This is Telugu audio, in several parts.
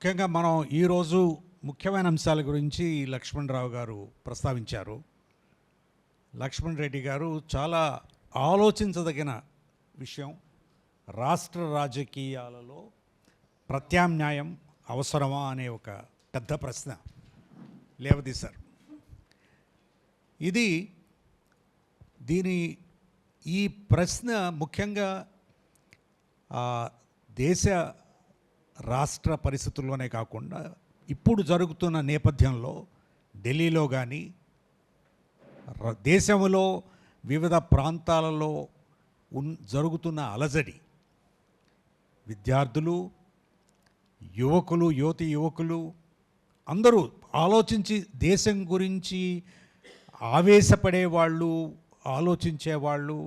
ముఖ్యంగా మనం ఈరోజు ముఖ్యమైన అంశాల గురించి లక్ష్మణరావు గారు ప్రస్తావించారు. లక్ష్మణ్ రెడ్డి గారు చాలా ఆలోచించదగిన విషయం, రాష్ట్ర రాజకీయాలలో ప్రత్యామ్నాయం అవసరమా అనే ఒక పెద్ద ప్రశ్న లేవదీశారు. ఈ ప్రశ్న ముఖ్యంగా దేశ రాష్ట్ర పరిస్థితుల్లోనే కాకుండా ఇప్పుడు జరుగుతున్న నేపథ్యంలో ఢిల్లీలో కానీ దేశంలో వివిధ ప్రాంతాలలో జరుగుతున్న అలజడి, విద్యార్థులు, యువకులు, యువకులు అందరూ ఆలోచించి దేశం గురించి ఆవేశపడేవాళ్ళు, ఆలోచించేవాళ్ళు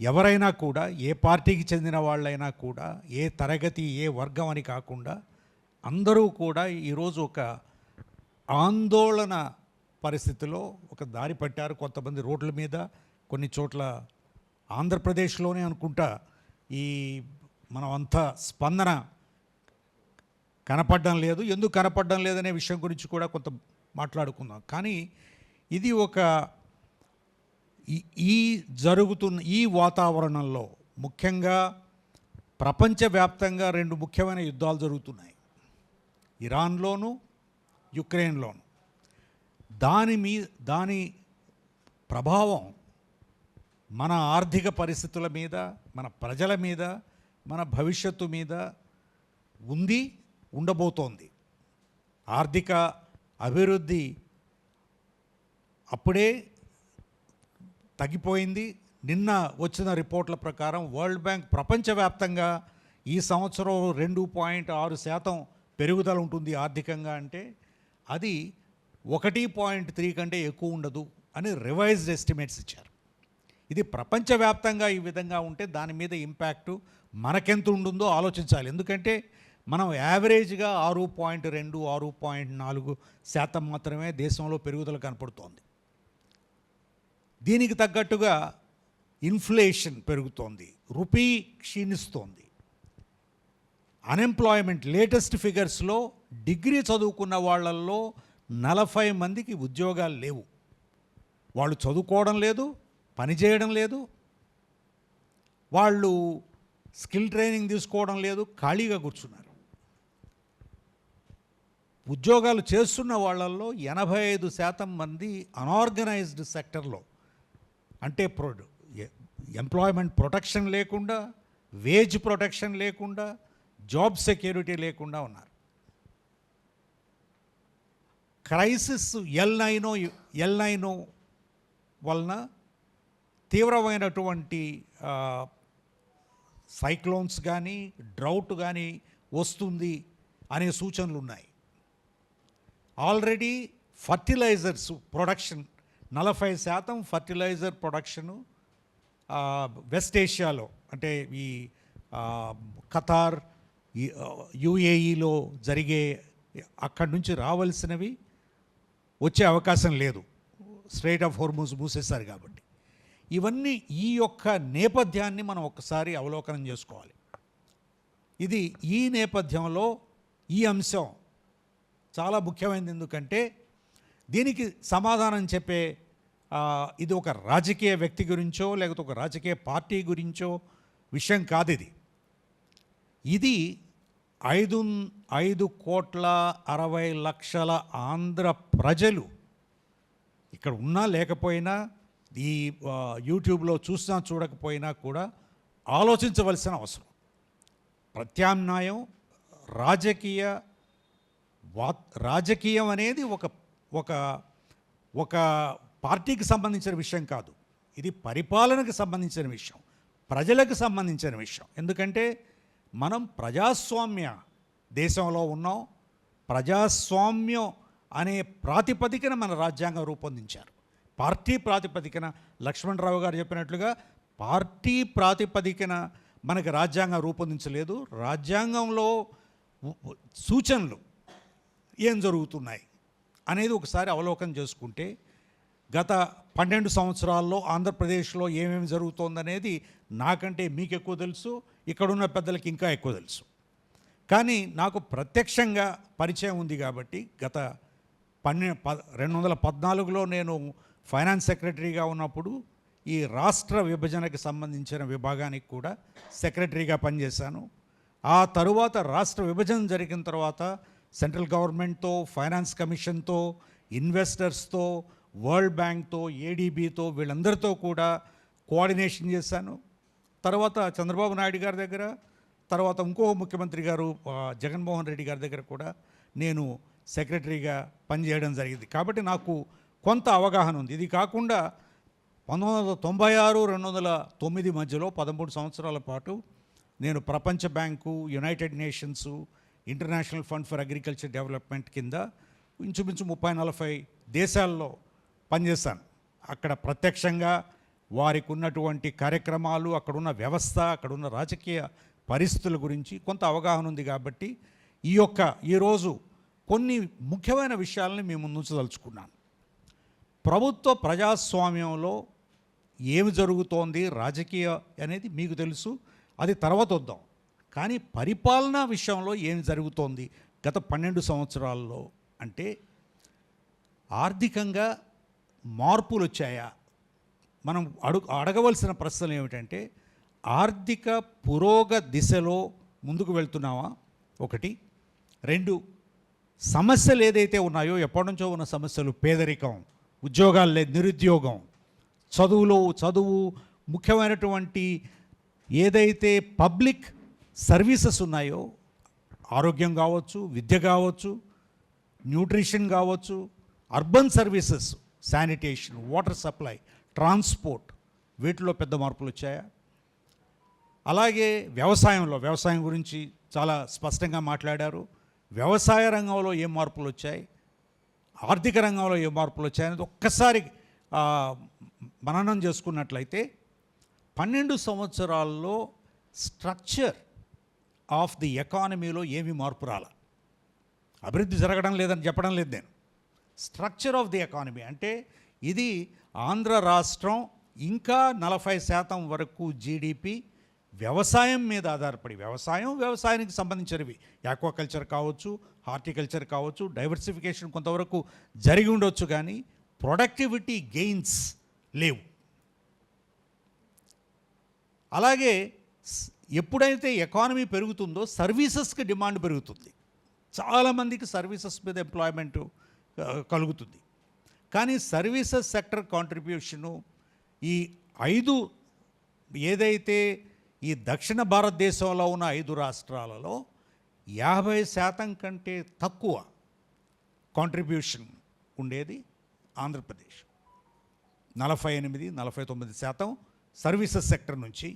ఎవరైనా కూడా, ఏ పార్టీకి చెందిన వాళ్ళైనా కూడా, ఏ తరగతి ఏ వర్గం అని కాకుండా అందరూ కూడా ఈరోజు ఒక ఆందోళన పరిస్థితిలో ఒక దారి పట్టారు. కొంతమంది రోడ్ల మీద, కొన్ని చోట్ల ఆంధ్రప్రదేశ్లోనే అనుకుంటా మనం అంతా స్పందన కనపడడం లేదు. ఎందుకు కనపడడం లేదనే విషయం గురించి కూడా కొంత మాట్లాడుకుందాం. కానీ ఇది జరుగుతున్న ఈ వాతావరణంలో ముఖ్యంగా ప్రపంచవ్యాప్తంగా రెండు ముఖ్యమైన యుద్ధాలు జరుగుతున్నాయి, ఇరాన్లోను యుక్రెయిన్లోను. దాని ప్రభావం మన ఆర్థిక పరిస్థితుల మీద, మన ప్రజల మీద, మన భవిష్యత్తు మీద ఉండబోతోంది. ఆర్థిక అభివృద్ధి అప్పుడే తగ్గిపోయింది. నిన్న వచ్చిన రిపోర్ట్ల ప్రకారం వరల్డ్ బ్యాంక్ ప్రపంచవ్యాప్తంగా ఈ సంవత్సరం 2.6% పెరుగుదల ఉంటుంది ఆర్థికంగా, అంటే అది 1.3 కంటే ఎక్కువ ఉండదు అని రివైజ్డ్ ఎస్టిమేట్స్ ఇచ్చారు. ఇది ప్రపంచవ్యాప్తంగా ఈ విధంగా ఉంటే దాని మీద ఇంపాక్టు మనకెంత ఉంటుందో ఆలోచించాలి. ఎందుకంటే మనం యావరేజ్గా 6.2, 6.4% మాత్రమే దేశంలో పెరుగుదల కనపడుతోంది. దీనికి తగ్గట్టుగా ఇన్ఫ్లేషన్ పెరుగుతోంది, రూపీ క్షీణిస్తోంది. అన్ఎంప్లాయ్మెంట్ లేటెస్ట్ ఫిగర్స్లో డిగ్రీ చదువుకున్న వాళ్ళల్లో 40 మందికి ఉద్యోగాలు లేవు. వాళ్ళు చదువుకోవడం లేదు, పని చేయడం లేదు, వాళ్ళు స్కిల్ ట్రైనింగ్ తీసుకోవడం లేదు, ఖాళీగా కూర్చున్నారు. ఉద్యోగాలు చేస్తున్న వాళ్ళల్లో 85% మంది అనార్గనైజ్డ్ సెక్టర్లో, అంటే ఎంప్లాయ్మెంట్ ప్రొటెక్షన్ లేకుండా, వేజ్ ప్రొటెక్షన్ లేకుండా, జాబ్ సెక్యూరిటీ లేకుండా ఉన్నారు. క్రైసిస్ ఎల్9 వలన తీవ్రమైనటువంటి సైక్లోన్స్ కానీ డ్రౌట్ కానీ వస్తుంది అనే సూచనలు ఉన్నాయి. Already fertilisers production 40% fertiliser production west ఏషియాలో, అంటే ఈ ఖతార్, యుఏఈలో జరిగే, అక్కడి నుంచి రావాల్సినవి వచ్చే అవకాశం లేదు, స్ట్రెయిట్ ఆఫ్ హోర్ముజ్ మూసేశారు కాబట్టి. ఇవన్నీ ఈ యొక్క నేపథ్యాన్ని మనం ఒకసారి అవలోకనం చేసుకోవాలి. ఈ నేపథ్యంలో ఈ అంశం చాలా ముఖ్యమైనది. ఎందుకంటే దీనికి సమాధానం చెప్పే ఇది ఒక రాజకీయ వ్యక్తి గురించో లేకపోతే ఒక రాజకీయ పార్టీ గురించో విషయం కాదు. ఇది 5,60,00,000 ఆంధ్ర ప్రజలు ఇక్కడ ఉన్నా లేకపోయినా, ఈ యూట్యూబ్లో చూసినా చూడకపోయినా కూడా ఆలోచించవలసిన అవసరం. ప్రత్యామ్నాయం, రాజకీయం అనేది ఒక పార్టీకి సంబంధించిన విషయం కాదు. ఇది పరిపాలనకు సంబంధించిన విషయం, ప్రజలకు సంబంధించిన విషయం. ఎందుకంటే మనం ప్రజాస్వామ్య దేశంలో ఉన్నాం. ప్రజాస్వామ్యం అనే ప్రాతిపదికన మన రాజ్యాంగం రూపొందించారు. పార్టీ ప్రాతిపదికన, లక్ష్మణరావు గారు చెప్పినట్లుగా పార్టీ ప్రాతిపదికన మనకి రాజ్యాంగం రూపొందించలేదు. రాజ్యాంగంలో సూచనలు ఏం జరుగుతున్నాయి అనేది ఒకసారి అవలోకనం చేసుకుంటే, గత 12 సంవత్సరాల్లో ఆంధ్రప్రదేశ్లో ఏమేమి జరుగుతోందనేది నాకంటే మీకు ఎక్కువ తెలుసు, ఇక్కడున్న పెద్దలకి ఇంకా ఎక్కువ తెలుసు. కానీ నాకు ప్రత్యక్షంగా పరిచయం ఉంది కాబట్టి గత 2014లో నేను ఫైనాన్స్ సెక్రటరీగా ఉన్నప్పుడు ఈ రాష్ట్ర విభజనకి సంబంధించిన విభాగానికి కూడా సెక్రటరీగా పనిచేశాను. ఆ తరువాత రాష్ట్ర విభజన జరిగిన తర్వాత సెంట్రల్ గవర్నమెంట్తో, ఫైనాన్స్ కమిషన్తో, ఇన్వెస్టర్స్తో, వరల్డ్ బ్యాంక్తో, ఏడీబీతో వీళ్ళందరితో కూడా కోఆర్డినేషన్ చేశాను. తర్వాత చంద్రబాబు నాయుడు గారి దగ్గర, తర్వాత ఇంకో ముఖ్యమంత్రి గారు జగన్మోహన్ రెడ్డి గారి దగ్గర కూడా నేను సెక్రటరీగా పనిచేయడం జరిగింది. కాబట్టి నాకు కొంత అవగాహన ఉంది. ఇది కాకుండా 1996, 2009 మధ్యలో 13 సంవత్సరాల పాటు నేను ప్రపంచ bank, United nations, international fund for agriculture development కింద ఇంచుమించు 30-40 దేశాల్లో పనిచేశాను. అక్కడ ప్రత్యక్షంగా వారికి ఉన్నటువంటి కార్యక్రమాలు, అక్కడున్న వ్యవస్థ, అక్కడున్న రాజకీయ పరిస్థితుల గురించి కొంత అవగాహన ఉంది. కాబట్టి ఈరోజు కొన్ని ముఖ్యమైన విషయాలని మేము ముందుంచదలుచుకున్నాను. ప్రభుత్వ ప్రజాస్వామ్యంలో ఏమి జరుగుతోంది, రాజకీయ అనేది మీకు తెలుసు, అది తర్వాత వద్దాం. కానీ పరిపాలనా విషయంలో ఏమి జరుగుతోంది గత 12 సంవత్సరాల్లో అంటే ఆర్థికంగా మార్పులు వచ్చాయా? మనం అడగవలసిన ప్రశ్నలు ఏమిటంటే ఆర్థిక పురోగతి దిశలో ముందుకు వెళ్తున్నావా? 1. 2, సమస్యలు ఏదైతే ఉన్నాయో, ఎప్పటి నుంచో ఉన్న సమస్యలు, పేదరికం, ఉద్యోగాలు లేదు, నిరుద్యోగం, చదువు, ముఖ్యమైనటువంటి ఏదైతే పబ్లిక్ సర్వీసెస్ ఉన్నాయో, ఆరోగ్యం కావచ్చు, విద్య కావచ్చు, న్యూట్రిషన్ కావచ్చు, urban services, sanitation, water supply, transport, వీటిలో పెద్ద మార్పులు వచ్చాయా? అలాగే వ్యవసాయం గురించి చాలా స్పష్టంగా మాట్లాడారు. వ్యవసాయ రంగంలో ఏం మార్పులు వచ్చాయి, ఆర్థిక రంగంలో ఏం మార్పులు వచ్చాయనేది ఒక్కసారి మననం చేసుకున్నట్లయితే 12 సంవత్సరాల్లో స్ట్రక్చర్ ఆఫ్ ది ఎకానమీలో ఏమి మార్పు రాల. అభివృద్ధి జరగడం లేదని చెప్పడం లేదు నేను. స్ట్రక్చర్ ఆఫ్ ది ఎకానమీ అంటే ఇది ఆంధ్ర రాష్ట్రం ఇంకా 40% వరకు జీడిపి వ్యవసాయం మీద ఆధారపడి, వ్యవసాయానికి సంబంధించినవి, యాక్వాకల్చర్ కావచ్చు, హార్టికల్చర్ కావచ్చు, డైవర్సిఫికేషన్ కొంతవరకు జరిగి ఉండొచ్చు, కానీ ప్రొడక్టివిటీ గెయిన్స్ లేవు. అలాగే ఎప్పుడైతే ఎకానమీ పెరుగుతుందో సర్వీసెస్కి డిమాండ్ పెరుగుతుంది, చాలామందికి సర్వీసెస్ మీద ఎంప్లాయ్మెంట్ కలుగుతుంది. కానీ సర్వీసెస్ సెక్టర్ కాంట్రిబ్యూషను ఈ 5 ఏదైతే ఈ దక్షిణ భారతదేశంలో ఉన్న 5 రాష్ట్రాలలో 50% కంటే తక్కువ కాంట్రిబ్యూషన్ ఉండేది ఆంధ్రప్రదేశ్. 48-49% సర్వీసెస్ సెక్టర్ నుంచి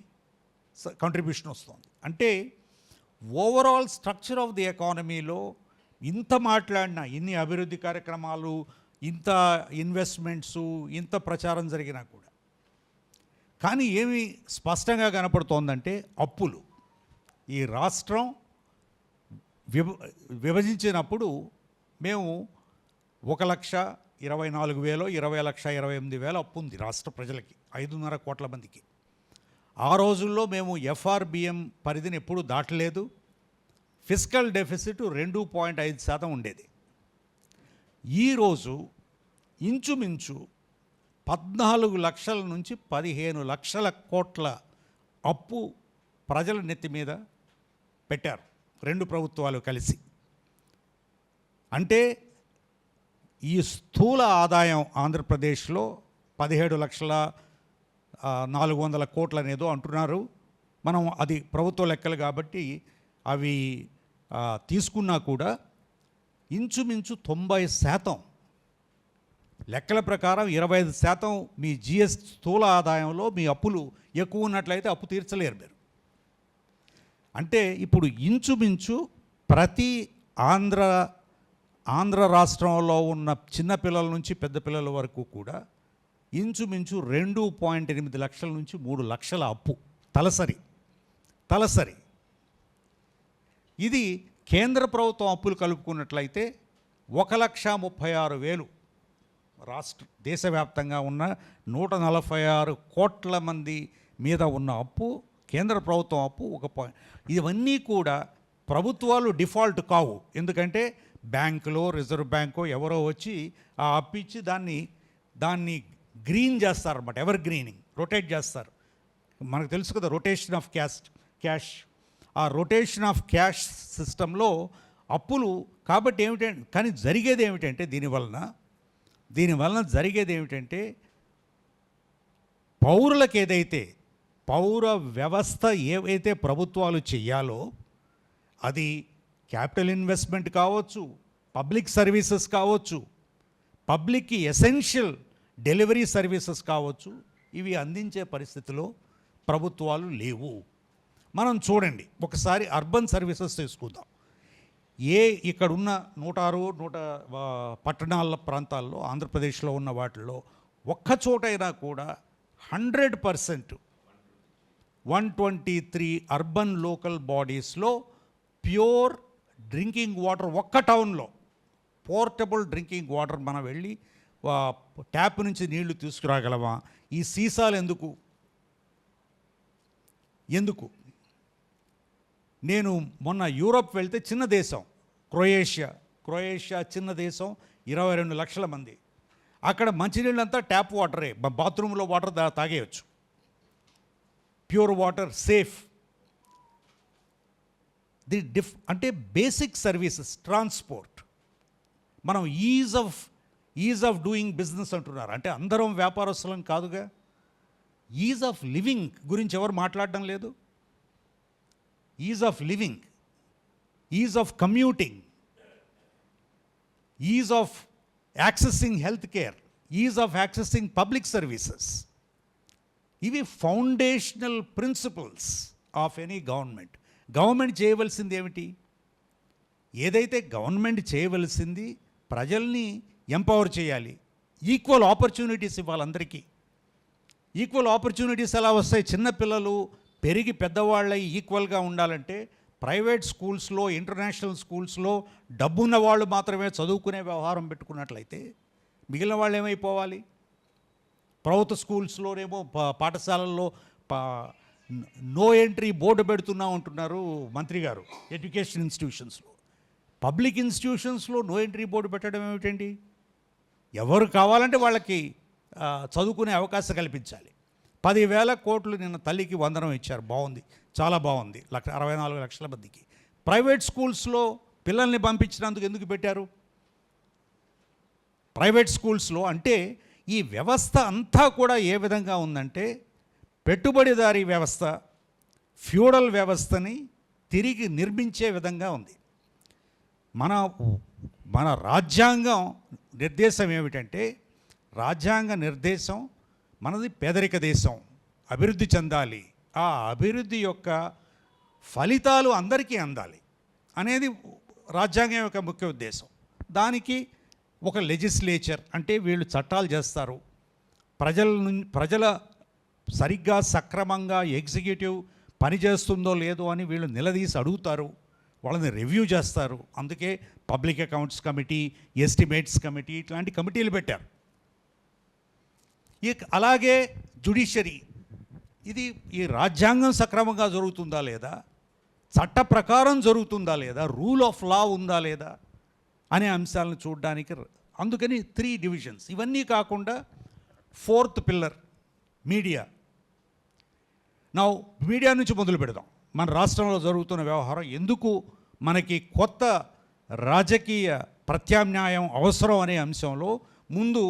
కాంట్రిబ్యూషన్ వస్తుంది. అంటే ఓవరాల్ స్ట్రక్చర్ ఆఫ్ ది ఎకానమీలో ఇంత మాట్లాడినా, ఇన్ని అభివృద్ధి కార్యక్రమాలు, ఇంత ఇన్వెస్ట్మెంట్సు, ఇంత ప్రచారం జరిగినా కూడా కానీ ఏమి స్పష్టంగా కనపడుతోందంటే అప్పులు. ఈ రాష్ట్రం విభజించినప్పుడు మేము 1,24,000, 20,28,000 అప్పు ఉంది రాష్ట్ర ప్రజలకి, 5.5 కోట్ల మందికి. ఆ రోజుల్లో మేము ఎఫ్ఆర్బిఎం పరిధిని ఎప్పుడూ దాటలేదు. ఫిస్కల్ డెఫిసిట్ 2.5% ఉండేది. ఈరోజు ఇంచుమించు 14 లక్షల నుంచి 15 లక్షల కోట్ల అప్పు ప్రజల నెత్తి మీద పెట్టారు 2 ప్రభుత్వాలు కలిసి. అంటే ఈ స్థూల ఆదాయం ఆంధ్రప్రదేశ్లో 17,400,000 కోట్లు అనేదో అంటున్నారు. మనం అది ప్రభుత్వ లెక్కలు కాబట్టి అవి తీసుకున్నా కూడా ఇంచుమించు 90% లెక్కల ప్రకారం 25% మీ జిఎస్టీ స్థూల ఆదాయంలో మీ అప్పులు ఎక్కువ ఉన్నట్లయితే అప్పు తీర్చలేరు మీరు. అంటే ఇప్పుడు ఇంచుమించు ప్రతి ఆంధ్ర రాష్ట్రంలో ఉన్న చిన్నపిల్లల నుంచి పెద్ద పిల్లల వరకు కూడా ఇంచుమించు 2.8 లక్షల నుంచి 3 లక్షల అప్పు తలసరి. ఇది కేంద్ర ప్రభుత్వం అప్పులు కలుపుకున్నట్లయితే 1,36,000 దేశవ్యాప్తంగా ఉన్న 146 కోట్ల మంది మీద ఉన్న అప్పు, కేంద్ర ప్రభుత్వం అప్పు ఇవన్నీ కూడా ప్రభుత్వాలు డిఫాల్ట్ కావు. ఎందుకంటే బ్యాంకులో రిజర్వ్ బ్యాంకో ఎవరో వచ్చి ఆ అప్పిచ్చి దాన్ని గ్రీన్ చేస్తారన్నమాట. ఎవర్ గ్రీనింగ్, రొటేట్ చేస్తారు. మనకు తెలుసు కదా రొటేషన్ ఆఫ్ క్యాష్. ఆ రొటేషన్ ఆఫ్ క్యాష్ సిస్టంలో అప్పులు కాబట్టి ఏమిటంటే, కానీ జరిగేది ఏమిటంటే దీనివలన జరిగేది ఏమిటంటే పౌరులకు ఏదైతే పౌర వ్యవస్థ ఏవైతే ప్రభుత్వాలు చెయ్యాలో అది క్యాపిటల్ ఇన్వెస్ట్మెంట్ కావచ్చు, పబ్లిక్ సర్వీసెస్ కావచ్చు, పబ్లిక్కి ఎసెన్షియల్ డెలివరీ సర్వీసెస్ కావచ్చు, ఇవి అందించే పరిస్థితిలో ప్రభుత్వాలు లేవు. మనం చూడండి ఒకసారి అర్బన్ సర్వీసెస్ తీసుకుందాం. ఇక్కడున్న 106 పట్టణాల ప్రాంతాల్లో ఆంధ్రప్రదేశ్లో ఉన్న వాటిల్లో ఒక్క చోటైనా కూడా 100% 123 అర్బన్ లోకల్ బాడీస్లో ప్యూర్ డ్రింకింగ్ వాటర్ ఒక్క టౌన్లో పోర్టబుల్ డ్రింకింగ్ వాటర్ మనం వెళ్ళి ట్యాప్ నుంచి నీళ్లు తీసుకురాగలమా? ఈ సీసాలు ఎందుకు? నేను మొన్న యూరోప్ వెళ్తే చిన్న దేశం క్రొయేషియా చిన్న దేశం, 22 లక్షల మంది. అక్కడ మంచినీళ్ళంతా ట్యాప్ వాటరే, బాత్రూంలో వాటర్ తాగేయచ్చు. Pure water, safe. అంటే బేసిక్ సర్వీసెస్, ట్రాన్స్పోర్ట్. మనం ఈజ్ ఆఫ్ డూయింగ్ బిజినెస్ అంటున్నారు. అంటే అందరం వ్యాపారస్తులం కాదుగా. ఈజ్ ఆఫ్ లివింగ్ గురించి ఎవరు మాట్లాడడం లేదు. Ease of living, ease of commuting, ease of accessing health care, ease of accessing public services. ఇవి foundational principles of any government చేయవలసింది ఏమిటి? ఏదైతే గవర్నమెంట్ చేయవలసింది ప్రజల్ని ఎంపవర్ చేయాలి, ఈక్వల్ ఆపర్చునిటీస్ ఇవ్వాలి అందరికీ. ఈక్వల్ ఆపర్చునిటీస్ ఎలా వస్తాయి? చిన్నపిల్లలు పెరిగి పెద్దవాళ్ళై ఈక్వల్గా ఉండాలంటే ప్రైవేట్ స్కూల్స్లో, ఇంటర్నేషనల్ స్కూల్స్లో డబ్బున్న వాళ్ళు మాత్రమే చదువుకునే వ్యవహారం పెట్టుకున్నట్లయితే మిగిలిన వాళ్ళు ఏమైపోవాలి? ప్రభుత్వ స్కూల్స్లోనేమో పాఠశాలల్లో నో ఎంట్రీ బోర్డు పెడుతున్నాం అంటున్నారు మంత్రి గారు. ఎడ్యుకేషన్ ఇన్స్టిట్యూషన్స్లో, పబ్లిక్ ఇన్స్టిట్యూషన్స్లో నో ఎంట్రీ బోర్డు పెట్టడం ఏమిటండి? ఎవరు కావాలంటే వాళ్ళకి చదువుకునే అవకాశం కల్పించాలి. 10,000 కోట్లు నిన్న తల్లికి వందనం ఇచ్చారు. బాగుంది, చాలా బాగుంది. 64 లక్షల మందికి. ప్రైవేట్ స్కూల్స్లో పిల్లల్ని పంపించినందుకు ఎందుకు పెట్టారు? ప్రైవేట్ స్కూల్స్లో అంటే ఈ వ్యవస్థ అంతా కూడా ఏ విధంగా ఉందంటే పెట్టుబడిదారీ వ్యవస్థ, ఫ్యూడల్ వ్యవస్థని తిరిగి నిర్మించే విధంగా ఉంది. మన రాజ్యాంగం నిర్దేశం ఏమిటంటే, రాజ్యాంగ నిర్దేశం మనది పేదరిక దేశం, అభివృద్ధి చెందాలి, ఆ అభివృద్ధి యొక్క ఫలితాలు అందరికీ అందాలి అనేది రాజ్యాంగం యొక్క ముఖ్య ఉద్దేశం. దానికి ఒక లెజిస్లేచర్ అంటే వీళ్ళు చట్టాలు చేస్తారు. ప్రజల సరిగ్గా సక్రమంగా ఎగ్జిక్యూటివ్ పనిచేస్తుందో లేదో అని వీళ్ళు నిలదీసి అడుగుతారు, వాళ్ళని రివ్యూ చేస్తారు. అందుకే public accounts committee, estimates committee ఇట్లాంటి కమిటీలు పెట్టారు. అలాగే జ్యుడిషియరీ, ఇది ఈ రాజ్యాంగం సక్రమంగా జరుగుతుందా లేదా, చట్ట ప్రకారం జరుగుతుందా లేదా, రూల్ ఆఫ్ లా ఉందా లేదా అనే అంశాలను చూడడానికి. అందుకని 3 డివిజన్స్. ఇవన్నీ కాకుండా 4th పిల్లర్ మీడియా. మీడియా నుంచి మొదలు పెడదాం. మన రాష్ట్రంలో జరుగుతున్న వ్యవహారం ఎందుకు మనకి కొత్త రాజకీయ ప్రత్యామ్నాయం అవసరం అనే అంశంలో ముందు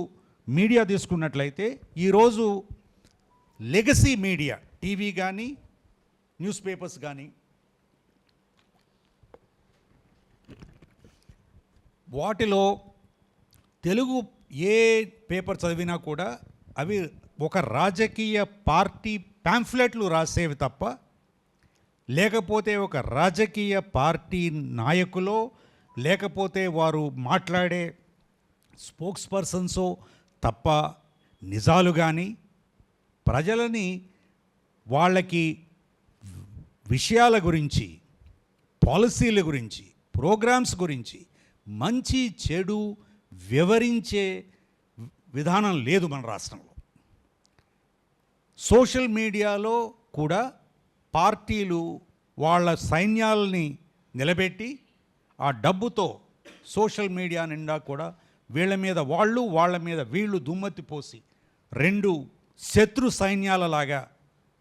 మీడియా తీసుకున్నట్లయితే ఈరోజు లెగసీ మీడియా, టీవీ కానీ న్యూస్ పేపర్స్ కానీ, వాటిలో తెలుగు ఏ పేపర్ చదివినా కూడా అవి ఒక రాజకీయ పార్టీ ప్యాంఫ్లెట్లు రాసేవి తప్ప, లేకపోతే ఒక రాజకీయ పార్టీ నాయకులో, లేకపోతే వారు మాట్లాడే స్పోక్స్ పర్సన్సో తప్ప నిజాలు కానీ ప్రజలని వాళ్ళకి విషయాల గురించి, పాలసీల గురించి, ప్రోగ్రామ్స్ గురించి మంచి చెడు వివరించే విధానం లేదు మన రాష్ట్రంలో. సోషల్ మీడియాలో కూడా పార్టీలు వాళ్ళ సైన్యాలని నిలబెట్టి ఆ డబ్బుతో సోషల్ మీడియా నిండా కూడా వీళ్ళ మీద వాళ్ళు వాళ్ళ మీద వీళ్ళు దుమ్మెత్తి పోసి రెండు శత్రు సైన్యాలలాగా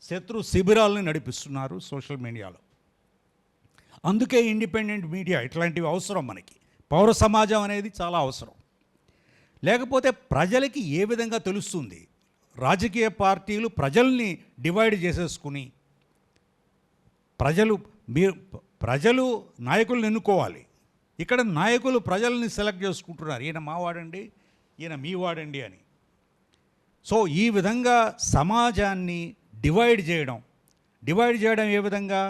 శత్రు శిబిరాలని నడిపిస్తున్నారు సోషల్ మీడియాలో. అందుకే ఇండిపెండెంట్ మీడియా ఇట్లాంటివి అవసరం మనకి. పౌర సమాజం అనేది చాలా అవసరం. లేకపోతే ప్రజలకి ఏ విధంగా తెలుస్తుంది? రాజకీయ పార్టీలు ప్రజల్ని డివైడ్ చేసేసుకుని ప్రజలు నాయకులను ఎన్నుకోవాలి. ఇక్కడ నాయకులు ప్రజల్ని సెలెక్ట్ చేసుకుంటున్నారు. ఈయన మావాడండి, ఈయన మీవాడండి అని. సో ఈ విధంగా సమాజాన్ని డివైడ్ చేయడం ఏ విధంగా?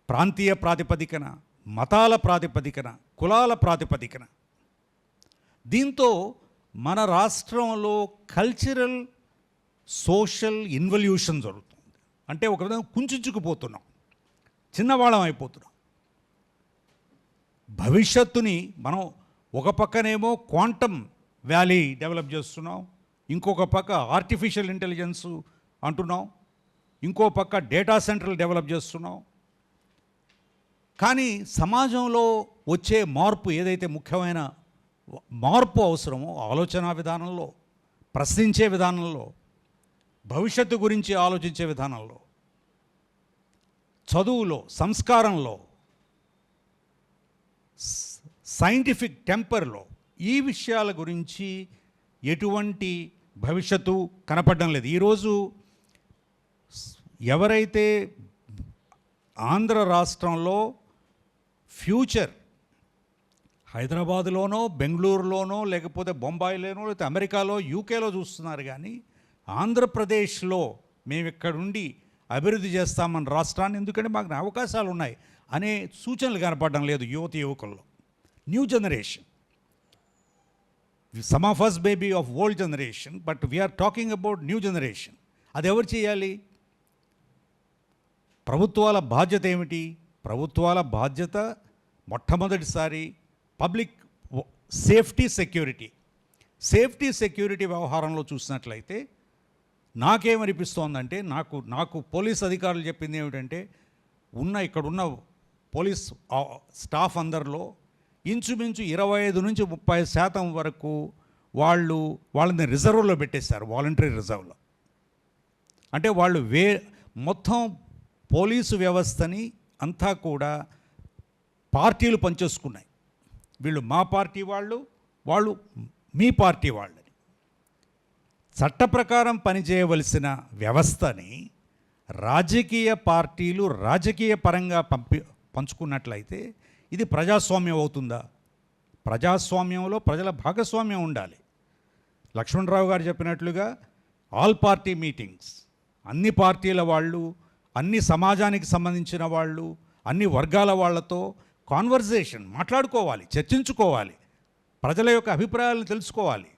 ప్రాంతీయ ప్రాతిపదికన, మతాల ప్రాతిపదికన, కులాల ప్రాతిపదికన. దీంతో మన రాష్ట్రంలో కల్చరల్ సోషల్ ఇన్వల్యూషన్ జరుగుతుంది. అంటే ఒక విధంగా కుంచుకుపోతున్నాం, చిన్నవాళ్ళం అయిపోతున్నాం. భవిష్యత్తుని మనం ఒక పక్కనేమో క్వాంటమ్ వ్యాలీ డెవలప్ చేస్తున్నాం, ఇంకొక పక్క ఆర్టిఫిషియల్ ఇంటెలిజెన్స్ అంటున్నాం, ఇంకో పక్క డేటా సెంటర్లు డెవలప్ చేస్తున్నాం. కానీ సమాజంలో వచ్చే మార్పు ఏదైతే ముఖ్యమైన మార్పు అవసరమో ఆలోచన విధానంలో, ప్రశ్నించే విధానంలో, భవిష్యత్తు గురించి ఆలోచించే విధానంలో, చదువులో, సంస్కారంలో, సైంటిఫిక్ టెంపర్లో ఈ విషయాల గురించి ఎటువంటి భవిష్యత్తు కనపడడం లేదు. ఈరోజు ఎవరైతే ఆంధ్ర రాష్ట్రంలో ఫ్యూచర్ హైదరాబాదులోనో, బెంగళూరులోనో, లేకపోతే బొంబాయిలోనో, లేకపోతే అమెరికాలో, యూకేలో చూస్తున్నారు. కానీ ఆంధ్రప్రదేశ్లో మేము ఇక్కడుండి అభివృద్ధి చేస్తామని రాష్ట్రాన్ని, ఎందుకంటే మాకు అవకాశాలు ఉన్నాయి అనే సూచనలు కనపడడం లేదు యువకుల్లో. New generation, some of us may be of old generation, but we are talking about new generation. అది ఎవరు చేయాలి? ప్రభుత్వాల బాధ్యత ఏమిటి? ప్రభుత్వాల బాధ్యత మొట్టమొదటిసారి పబ్లిక్ సేఫ్టీ సెక్యూరిటీ వ్యవహారంలో చూసినట్లయితే నాకేమనిపిస్తోందంటే, నాకు పోలీస్ అధికారులు చెప్పింది ఏమిటంటే, ఇక్కడున్న పోలీస్ స్టాఫ్ అందరిలో ఇంచుమించు 25 నుంచి 30% వరకు వాళ్ళని రిజర్వ్లో పెట్టేశారు, వాలంటరీ రిజర్వ్లో. అంటే వాళ్ళు మొత్తం పోలీసు వ్యవస్థని అంతా కూడా పార్టీలు పనిచేసుకున్నాయి. వీళ్ళు మా పార్టీ వాళ్ళు మీ పార్టీ వాళ్ళని. చట్ట ప్రకారం పనిచేయవలసిన వ్యవస్థని రాజకీయ పార్టీలు రాజకీయ పరంగా పంచుకున్నట్లయితే ఇది ప్రజాస్వామ్యం అవుతుందా? ప్రజాస్వామ్యంలో ప్రజల భాగస్వామ్యం ఉండాలి. లక్ష్మణరావు గారు చెప్పినట్లుగా ఆల్ పార్టీ మీటింగ్స్, అన్ని పార్టీల వాళ్ళు, అన్ని సమాజానికి సంబంధించిన వాళ్ళు, అన్ని వర్గాల వాళ్ళతో కాన్వర్జేషన్ మాట్లాడుకోవాలి, చర్చించుకోవాలి, ప్రజల యొక్క అభిప్రాయాలను తెలుసుకోవాలి.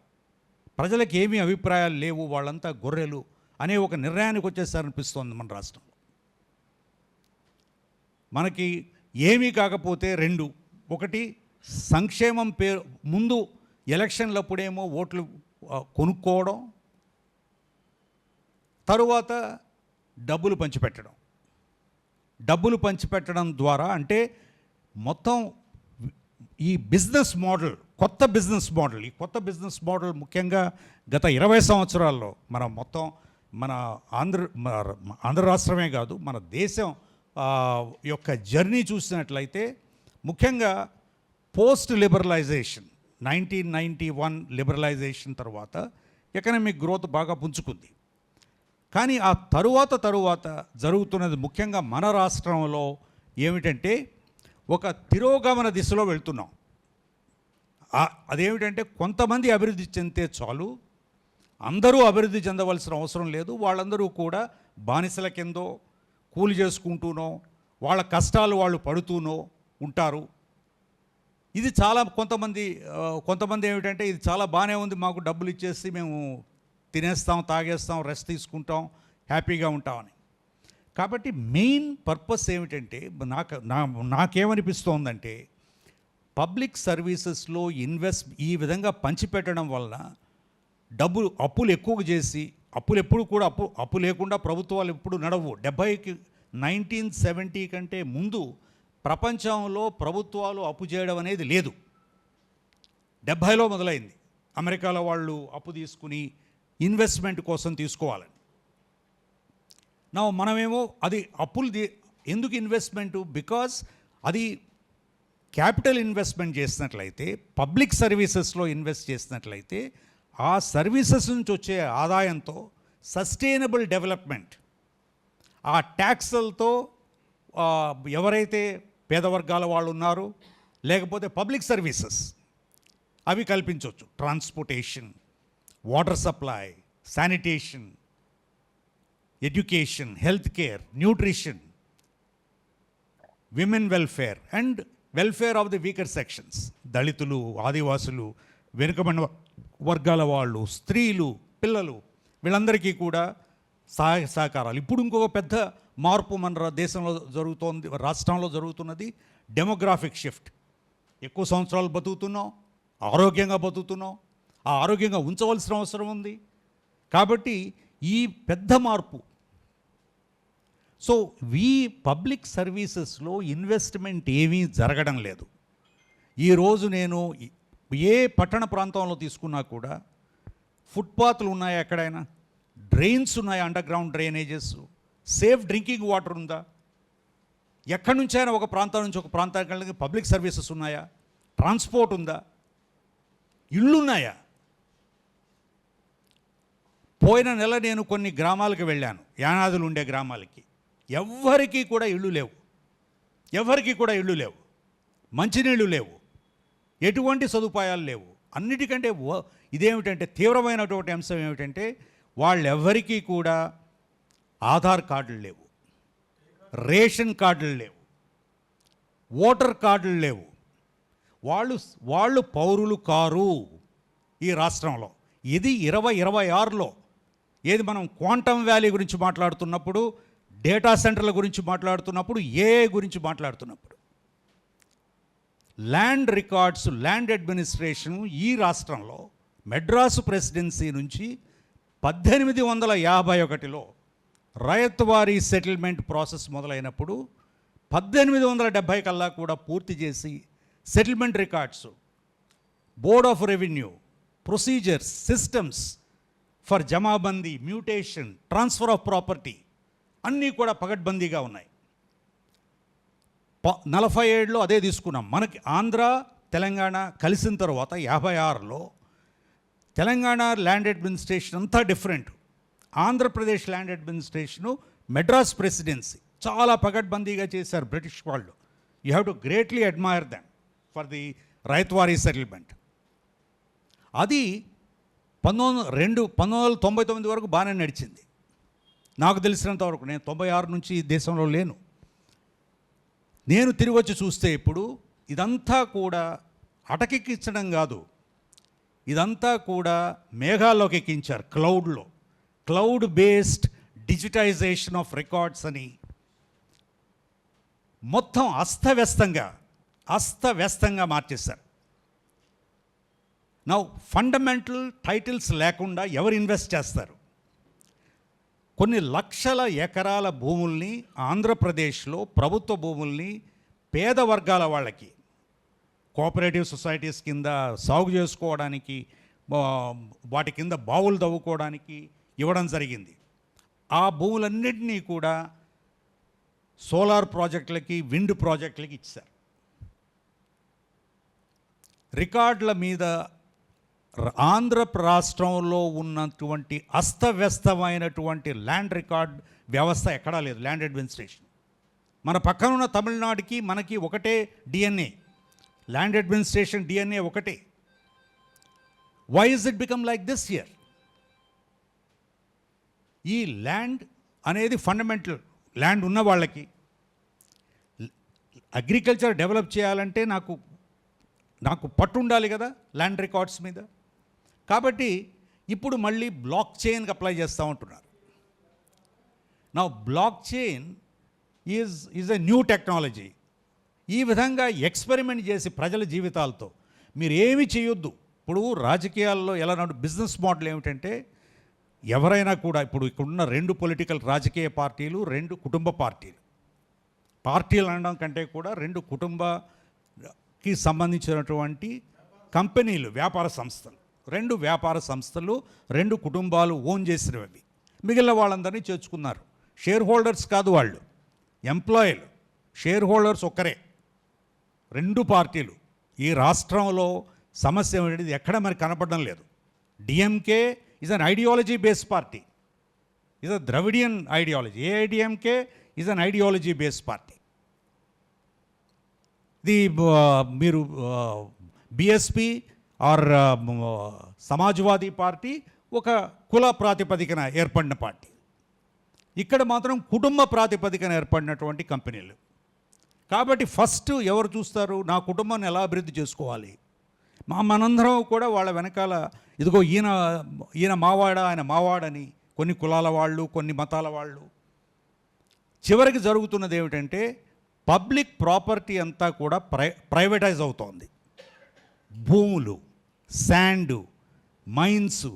ప్రజలకు ఏమీ అభిప్రాయాలు లేవు, వాళ్ళంతా గొర్రెలు అనే ఒక నిర్ణయానికి వచ్చేసారనిపిస్తోంది మన రాష్ట్రంలో. మనకి ఏమీ కాకపోతే ఒకటి సంక్షేమం ముందు ఎలక్షన్లప్పుడేమో ఓట్లు కొనుక్కోవడం, తరువాత డబ్బులు పంచిపెట్టడం ద్వారా, అంటే మొత్తం ఈ బిజినెస్ మోడల్, ఈ కొత్త బిజినెస్ మోడల్ ముఖ్యంగా గత 20 సంవత్సరాల్లో మన ఆంధ్ర రాష్ట్రమే కాదు, మన దేశం యొక్క జర్నీ చూసినట్లయితే ముఖ్యంగా పోస్ట్ లిబరలైజేషన్ 1991 లిబరలైజేషన్ తర్వాత ఎకనామిక్ గ్రోత్ బాగా పుంజుకుంది. కానీ ఆ తరువాత జరుగుతున్నది ముఖ్యంగా మన రాష్ట్రంలో ఏమిటంటే ఒక తిరోగమన దిశలో వెళ్తున్నాం. అదేమిటంటే కొంతమంది అభివృద్ధి చెందితే చాలు, అందరూ అభివృద్ధి చెందవలసిన అవసరం లేదు, వాళ్ళందరూ కూడా బానిసల కిందో కూలి చేసుకుంటూనో వాళ్ళ కష్టాలు వాళ్ళు పడుతూనో ఉంటారు. ఇది చాలా కొంతమంది ఏమిటంటే ఇది చాలా బాగానే ఉంది, మాకు డబ్బులు ఇచ్చేసి మేము తినేస్తాం, తాగేస్తాం, రెస్ట్ తీసుకుంటాం, హ్యాపీగా ఉంటామని. కాబట్టి మెయిన్ పర్పస్ ఏమిటంటే నాకేమనిపిస్తోందంటే పబ్లిక్ సర్వీసెస్లో ఈ విధంగా పంచిపెట్టడం వల్ల అప్పులు ఎక్కువ చేసి, ఎప్పుడు కూడా అప్పు లేకుండా ప్రభుత్వాలు ఎప్పుడు నడవు. 1970 కంటే ముందు ప్రపంచంలో ప్రభుత్వాలు అప్పు చేయడం అనేది లేదు. 70లో మొదలైంది. అమెరికాలో వాళ్ళు అప్పు తీసుకుని ఇన్వెస్ట్మెంట్ కోసం తీసుకోవాలని. మనమేమో అది అప్పులు ఎందుకు ఇన్వెస్ట్మెంటు? బికాజ్ అది క్యాపిటల్ ఇన్వెస్ట్మెంట్ చేసినట్లయితే, పబ్లిక్ సర్వీసెస్లో ఇన్వెస్ట్ చేసినట్లయితే ఆ సర్వీసెస్ నుంచి వచ్చే ఆదాయంతో సస్టైనబుల్ డెవలప్మెంట్, ఆ ట్యాక్స్లతో ఎవరైతే పేద వర్గాల వాళ్ళు ఉన్నారో, లేకపోతే పబ్లిక్ సర్వీసెస్ అవి కల్పించవచ్చు. Transportation, water supply, sanitation, education, health care, nutrition, women welfare and welfare of the weaker sections, దళితులు, ఆదివాసులు, వెనుకబడిన వర్గాల వాళ్ళు, స్త్రీలు, పిల్లలు, వీళ్ళందరికీ కూడా సహాయ సహకారాలు. ఇప్పుడు ఇంకొక పెద్ద మార్పు మన దేశంలో జరుగుతోంది, రాష్ట్రంలో జరుగుతున్నది డెమోగ్రాఫిక్ షిఫ్ట్. ఎక్కువ సంవత్సరాలు బతుకుతున్నాం, ఆరోగ్యంగా బతుకుతున్నాం, ఆ ఆరోగ్యంగా ఉంచవలసిన అవసరం ఉంది. కాబట్టి ఈ పెద్ద మార్పు. సో ఈ పబ్లిక్ సర్వీసెస్లో ఇన్వెస్ట్మెంట్ ఏమీ జరగడం లేదు. ఈరోజు నేను ఏ పట్టణ ప్రాంతంలో తీసుకున్నా కూడా ఫుట్పాత్లు ఉన్నాయా, ఎక్కడైనా డ్రైన్స్ ఉన్నాయా, under ground drainages, safe drinking water ఉందా, ఎక్కడి నుంచైనా ఒక ప్రాంతం నుంచి ఒక ప్రాంతానికి పబ్లిక్ సర్వీసెస్ ఉన్నాయా, ట్రాన్స్పోర్ట్ ఉందా, ఇళ్ళున్నాయా? పోయిన నెల నేను కొన్ని గ్రామాలకు వెళ్ళాను, యానాదులు ఉండే గ్రామాలకి. ఎవ్వరికీ కూడా ఇళ్ళు లేవు, ఎవరికి కూడా ఇళ్ళు లేవు, మంచినీళ్ళు లేవు, ఎటువంటి సదుపాయాలు లేవు. అన్నిటికంటే ఇదేమిటంటే తీవ్రమైనటువంటి అంశం ఏమిటంటే వాళ్ళెవ్వరికీ కూడా ఆధార్ కార్డులు లేవు, రేషన్ కార్డులు లేవు, ఓటర్ కార్డులు లేవు. వాళ్ళు పౌరులు కారు ఈ రాష్ట్రంలో. ఇది 2026లో ఏది మనం క్వాంటమ్ వ్యాలీ గురించి మాట్లాడుతున్నప్పుడు, డేటా సెంటర్ల గురించి మాట్లాడుతున్నప్పుడు, ఏఐ గురించి మాట్లాడుతున్నప్పుడు, ల్యాండ్ రికార్డ్స్, ల్యాండ్ అడ్మినిస్ట్రేషన్ ఈ రాష్ట్రంలో మెడ్రాసు ప్రెసిడెన్సీ నుంచి 1851లో రయత్వారీ సెటిల్మెంట్ ప్రాసెస్ మొదలైనప్పుడు 1870 కల్లా కూడా పూర్తి చేసి settlement records, board of revenue, procedures, systems for jamabandi, mutation, transfer of property అన్నీ కూడా పకడ్బందీగా ఉన్నాయి. 47లో అదే తీసుకున్నాం. మనకి ఆంధ్ర తెలంగాణ కలిసిన తర్వాత 56లో తెలంగాణ ల్యాండ్ అడ్మినిస్ట్రేషన్ అంతా different. Andhra Pradesh land administration Madras presidency చాలా పకడ్బందీగా చేశారు బ్రిటిష్ వాళ్ళు. You have to greatly admire them for the ryotwari settlement. అది 1999 వరకు బాగానే నడిచింది నాకు తెలిసినంత వరకు. నేను 96 నుంచి ఈ దేశంలో లేను. నేను తిరిగి వచ్చి చూస్తే ఇప్పుడు ఇదంతా కూడా అటకెక్కించడం కాదు, ఇదంతా కూడా మేఘాల్లోకి ఎక్కించారు, క్లౌడ్లో. Cloud based digitisation of records అని మొత్తం అస్తవ్యస్తంగా మార్చేశారు. నా ఫండమెంటల్ టైటిల్స్ లేకుండా ఎవరు ఇన్వెస్ట్ చేస్తారు? కొన్ని లక్షల ఎకరాల భూముల్ని ఆంధ్రప్రదేశ్లో, ప్రభుత్వ భూముల్ని పేద వర్గాల వాళ్ళకి, కోఆపరేటివ్ సొసైటీస్ కింద సాగు చేసుకోవడానికి, వాటి కింద బావులు తవ్వుకోవడానికి ఇవ్వడం జరిగింది. ఆ భూములన్నింటినీ కూడా సోలార్ ప్రాజెక్టులకి, విండ్ ప్రాజెక్టులకి ఇచ్చారు. రికార్డుల మీద ఆంధ్ర రాష్ట్రంలో ఉన్నటువంటి అస్తవ్యస్తమైనటువంటి ల్యాండ్ రికార్డ్ వ్యవస్థ ఎక్కడా లేదు, ల్యాండ్ అడ్మినిస్ట్రేషన్. మన పక్కనున్న తమిళనాడుకి మనకి ఒకటే డిఎన్ఏ, ల్యాండ్ అడ్మినిస్ట్రేషన్ డిఎన్ఏ ఒకటే. Why is it become like this here? ఈ ల్యాండ్ అనేది ఫండమెంటల్. ల్యాండ్ ఉన్న వాళ్ళకి అగ్రికల్చర్ డెవలప్ చేయాలంటే నాకు పట్టు ఉండాలి కదా ల్యాండ్ రికార్డ్స్ మీద. కాబట్టి ఇప్పుడు మళ్ళీ బ్లాక్ చైన్కి అప్లై చేస్తూ ఉంటున్నారు. నా block chain is a new technology. ఈ విధంగా ఎక్స్పెరిమెంట్ చేసి ప్రజల జీవితాలతో మీరు ఏమీ చేయొద్దు. ఇప్పుడు రాజకీయాల్లో ఎలా బిజినెస్ మోడల్ ఏమిటంటే, ఎవరైనా కూడా ఇప్పుడు ఇక్కడున్న 2 పొలిటికల్ రాజకీయ పార్టీలు, 2 కుటుంబ పార్టీలు, పార్టీలు అనడం కంటే కూడా రెండు కుటుంబకి సంబంధించినటువంటి కంపెనీలు, వ్యాపార సంస్థలు, రెండు వ్యాపార సంస్థలు, రెండు కుటుంబాలు ఓన్ చేసినవి. మిగిలిన వాళ్ళందరినీ చేర్చుకున్నారు. షేర్ హోల్డర్స్ కాదు వాళ్ళు, ఎంప్లాయీలు. షేర్ హోల్డర్స్ ఒక్కరే. రెండు పార్టీలు. ఈ రాష్ట్రంలో సమస్య అనేది ఎక్కడ మనకి కనపడడం లేదు. DMK is an ideology based party, is a Dravidian ideology. AIADMK is an ideology based party. ఇది మీరు బిఎస్పి ఆర్ సమాజ్వాదీ పార్టీ ఒక కుల ప్రాతిపదికన ఏర్పడిన పార్టీ. ఇక్కడ మాత్రం కుటుంబ ప్రాతిపదికన ఏర్పడినటువంటి కంపెనీలు. కాబట్టి ఫస్ట్ ఎవరు చూస్తారు, నా కుటుంబాన్ని ఎలా అభివృద్ధి చేసుకోవాలి. మనందరం కూడా వాళ్ళ వెనకాల ఇదిగో ఈయన మావాడ, ఆయన మావాడని కొన్ని కులాల వాళ్ళు, కొన్ని మతాల వాళ్ళు. చివరికి జరుగుతున్నది ఏమిటంటే పబ్లిక్ ప్రాపర్టీ అంతా కూడా ప్రైవేటైజ్ అవుతోంది. భూములు, శాండు, మైన్స్,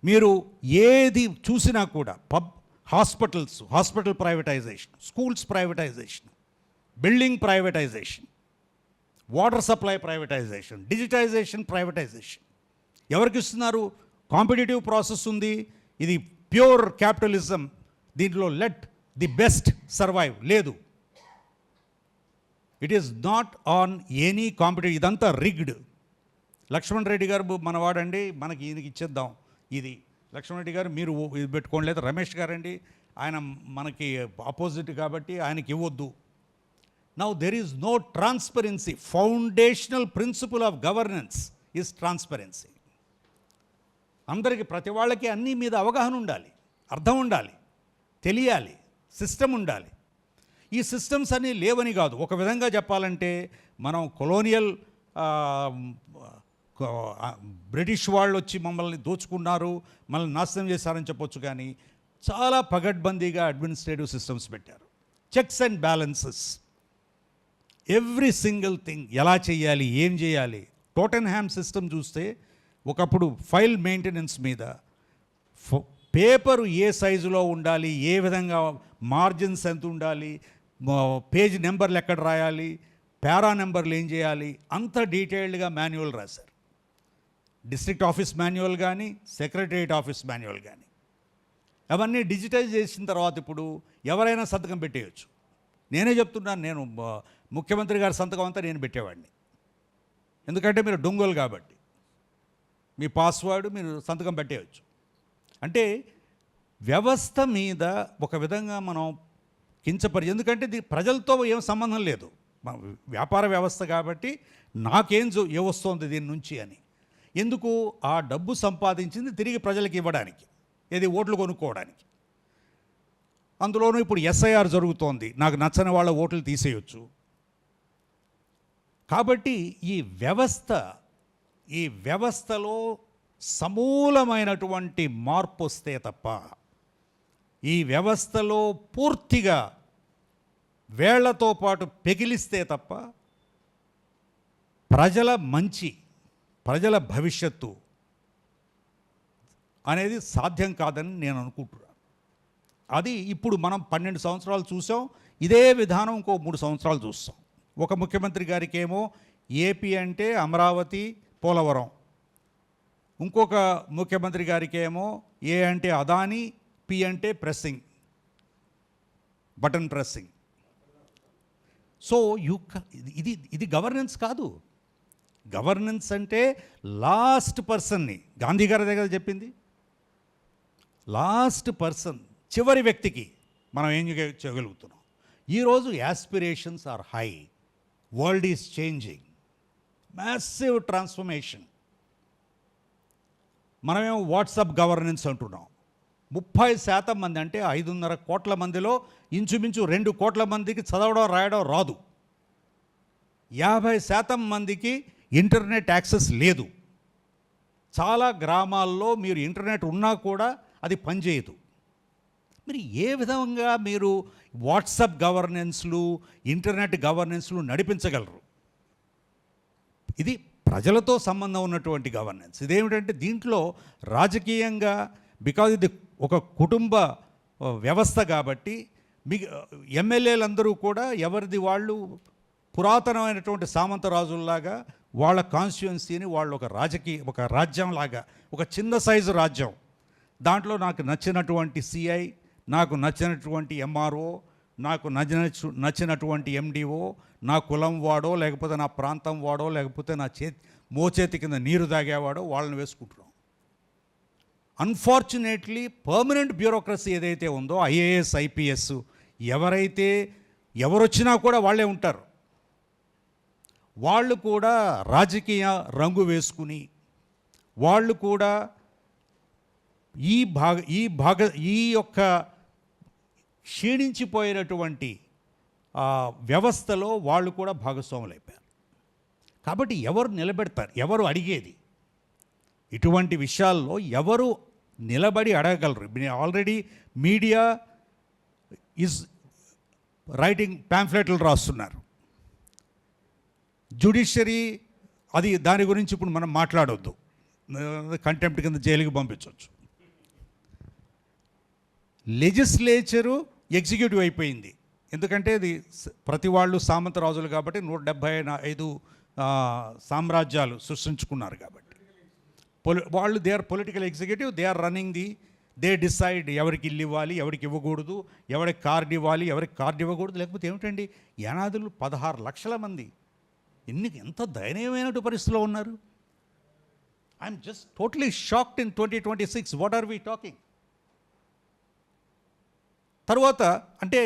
మీరు ఏది చూసినా కూడా hospital privatization, schools privatization, building privatization, water supply privatization, digitization, privatization. ఎవరికి ఇస్తున్నారు? కాంపిటేటివ్ ప్రాసెస్ ఉంది. ఇది ప్యూర్ క్యాపిటలిజం. దీంట్లో లెట్ ది బెస్ట్ సర్వైవ్ లేదు. It is not on any competitive. ఇదంతా రిగ్డ్. లక్ష్మణ్ రెడ్డి గారు మనవాడండి, మనకి ఈయనకి ఇచ్చేద్దాం. ఇది లక్ష్మణ్ రెడ్డి గారు మీరు ఇది పెట్టుకోండి, లేదా రమేష్ గారండి ఆయన మనకి ఆపోజిట్ కాబట్టి ఆయనకి ఇవ్వద్దు. Now there is no transparency. Foundational principle of governance is transparency. అందరికీ, ప్రతి వాళ్ళకి అన్నీ మీద అవగాహన ఉండాలి, అర్థం ఉండాలి, తెలియాలి, సిస్టమ్ ఉండాలి. ఈ సిస్టమ్స్ అన్నీ లేవని కాదు. ఒక విధంగా చెప్పాలంటే మనం కొలోనియల్ బ్రిటిష్ వాళ్ళు వచ్చి మమ్మల్ని దోచుకున్నారు, మనల్ని నాశనం చేశారని చెప్పొచ్చు. కానీ చాలా పగడ్బందీగా అడ్మినిస్ట్రేటివ్ సిస్టమ్స్ పెట్టారు. Checks and balances, every single thing ఎలా చేయాలి, ఏం చేయాలి. టోటెన్హామ్ సిస్టమ్ చూస్తే ఒకప్పుడు ఫైల్ మెయింటెనెన్స్ మీద పేపరు ఏ సైజులో ఉండాలి, ఏ విధంగా మార్జిన్స్ ఎంత ఉండాలి, పేజ్ నెంబర్లు ఎక్కడ రాయాలి, పారా నెంబర్లు ఏం చేయాలి, అంత డీటెయిల్డ్గా మాన్యువల్ రాశారు. డిస్ట్రిక్ట్ ఆఫీస్ మాన్యువల్ కానీ, సెక్రటరియట్ ఆఫీస్ మాన్యువల్ కానీ. అవన్నీ డిజిటైజ్ చేసిన తర్వాత ఇప్పుడు ఎవరైనా సంతకం పెట్టేయచ్చు. నేనే చెప్తున్నాను, నేను ముఖ్యమంత్రి గారి సంతకం అంతా నేను పెట్టేవాడిని. ఎందుకంటే మీరు డొంగోలు కాబట్టి మీ పాస్వర్డ్ మీరు సంతకం పెట్టేయచ్చు. అంటే వ్యవస్థ మీద ఒక విధంగా మనం ఎందుకంటే ఇది ప్రజలతో ఏం సంబంధం లేదు, వ్యాపార వ్యవస్థ కాబట్టి నాకేం వస్తోంది దీని నుంచి అని. ఎందుకు? ఆ డబ్బు సంపాదించింది తిరిగి ప్రజలకు ఇవ్వడానికి, ఏది ఓట్లు కొనుక్కోవడానికి. అందులోనూ ఇప్పుడు ఎస్ఐఆర్ జరుగుతోంది, నాకు నచ్చని వాళ్ళ ఓట్లు తీసేయచ్చు. కాబట్టి ఈ వ్యవస్థలో సమూలమైనటువంటి మార్పు వస్తే తప్ప, ఈ వ్యవస్థలో పూర్తిగా వేళ్లతో పాటు పెగిలిస్తే తప్ప ప్రజల భవిష్యత్తు అనేది సాధ్యం కాదని నేను అనుకుంటున్నాను. అది ఇప్పుడు మనం 12 సంవత్సరాలు చూసాం. ఇదే విధానం ఇంకో 3 సంవత్సరాలు చూస్తాం. ఒక ముఖ్యమంత్రి గారికి ఏమో ఏపీ అంటే అమరావతి, పోలవరం. ఇంకొక ముఖ్యమంత్రి గారికి ఏమో ఏ అంటే అదానీ, పి అంటే ప్రెస్సింగ్, బటన్ ప్రెస్సింగ్. సో ఇది గవర్నెన్స్ కాదు. గవర్నెన్స్ అంటే లాస్ట్ పర్సన్ని, గాంధీ గారి దగ్గర చెప్పింది, లాస్ట్ పర్సన్, చివరి వ్యక్తికి మనం ఏం చేయగలుగుతున్నాం. ఈరోజు aspirations are high, world is changing, massive transformation. మనమేమో వాట్సాప్ గవర్నెన్స్ అంటున్నాం. 30% మంది అంటే 5.5 కోట్ల మందిలో ఇంచుమించు 2 కోట్ల మందికి చదవడం రాయడం రాదు. 50% మందికి ఇంటర్నెట్ యాక్సెస్ లేదు. చాలా గ్రామాల్లో మీరు ఇంటర్నెట్ ఉన్నా కూడా అది పనిచేయదు. మరి ఏ విధంగా మీరు వాట్సాప్ గవర్నెన్స్లు, ఇంటర్నెట్ గవర్నెన్స్లు నడిపించగలరు? ఇది ప్రజలతో సంబంధం ఉన్నటువంటి గవర్నెన్స్. ఇదేమిటంటే దీంట్లో రాజకీయంగా, బికాజ్ ఇది ఒక కుటుంబ వ్యవస్థ కాబట్టి మీ ఎమ్మెల్యేలందరూ కూడా ఎవరిది వాళ్ళు పురాతనమైనటువంటి సామంతరాజుల్లాగా వాళ్ళ కాన్స్టిట్యుయెన్సీని వాళ్ళు ఒక రాజ్యంలాగా, ఒక చిన్న సైజు రాజ్యం, దాంట్లో నాకు నచ్చినటువంటి సిఐ, నాకు నచ్చినటువంటి ఎంఆర్ఓ, నాకు నచ్చినటువంటి ఎండిఓ, నా కులం వాడో లేకపోతే నా ప్రాంతం వాడో లేకపోతే నా మోచేతి కింద నీరు తాగేవాడో వాళ్ళని వేసుకుంటున్నాం. అన్ఫార్చునేట్లీ పర్మనెంట్ బ్యూరోక్రసీ ఏదైతే ఉందో, ఐఏఎస్ ఐపీఎస్, ఎవరొచ్చినా కూడా వాళ్ళే ఉంటారు. వాళ్ళు కూడా రాజకీయ రంగు వేసుకుని వాళ్ళు కూడా ఈ యొక్క క్షీణించిపోయినటువంటి వ్యవస్థలో వాళ్ళు కూడా భాగస్వాములైపోయారు. కాబట్టి ఎవరు నిలబెడతారు? ఎవరు అడిగేది? ఇటువంటి విషయాల్లో ఎవరు నిలబడి అడగగలరు? ఆల్రెడీ మీడియా ఈజ్ రైటింగ్ ప్యాంఫ్లెట్లు రాస్తున్నారు. జ్యుడిషియరీ దాని గురించి ఇప్పుడు మనం మాట్లాడొద్దు, కంటెంప్ట్ కింద జైలుకి పంపించవచ్చు. లెజిస్లేచరు ఎగ్జిక్యూటివ్ అయిపోయింది. ఎందుకంటే ఇది ప్రతి వాళ్ళు సామంతరాజులు కాబట్టి 175 సామ్రాజ్యాలు సృష్టించుకున్నారు కాబట్టి వాళ్ళు they are political executive, they are running they decide ఎవరికి ఇల్లు ఇవ్వాలి, ఎవరికి ఇవ్వకూడదు, ఎవరికి కార్డు ఇవ్వాలి, ఎవరికి కార్డు ఇవ్వకూడదు. లేకపోతే ఏమిటండి, యానాదులు 16 లక్షల మంది ఎంత దయనీయమైన పరిస్థితిలో ఉన్నారు. I'm just totally shocked in 2026. What are we talking? తర్వాత అంటే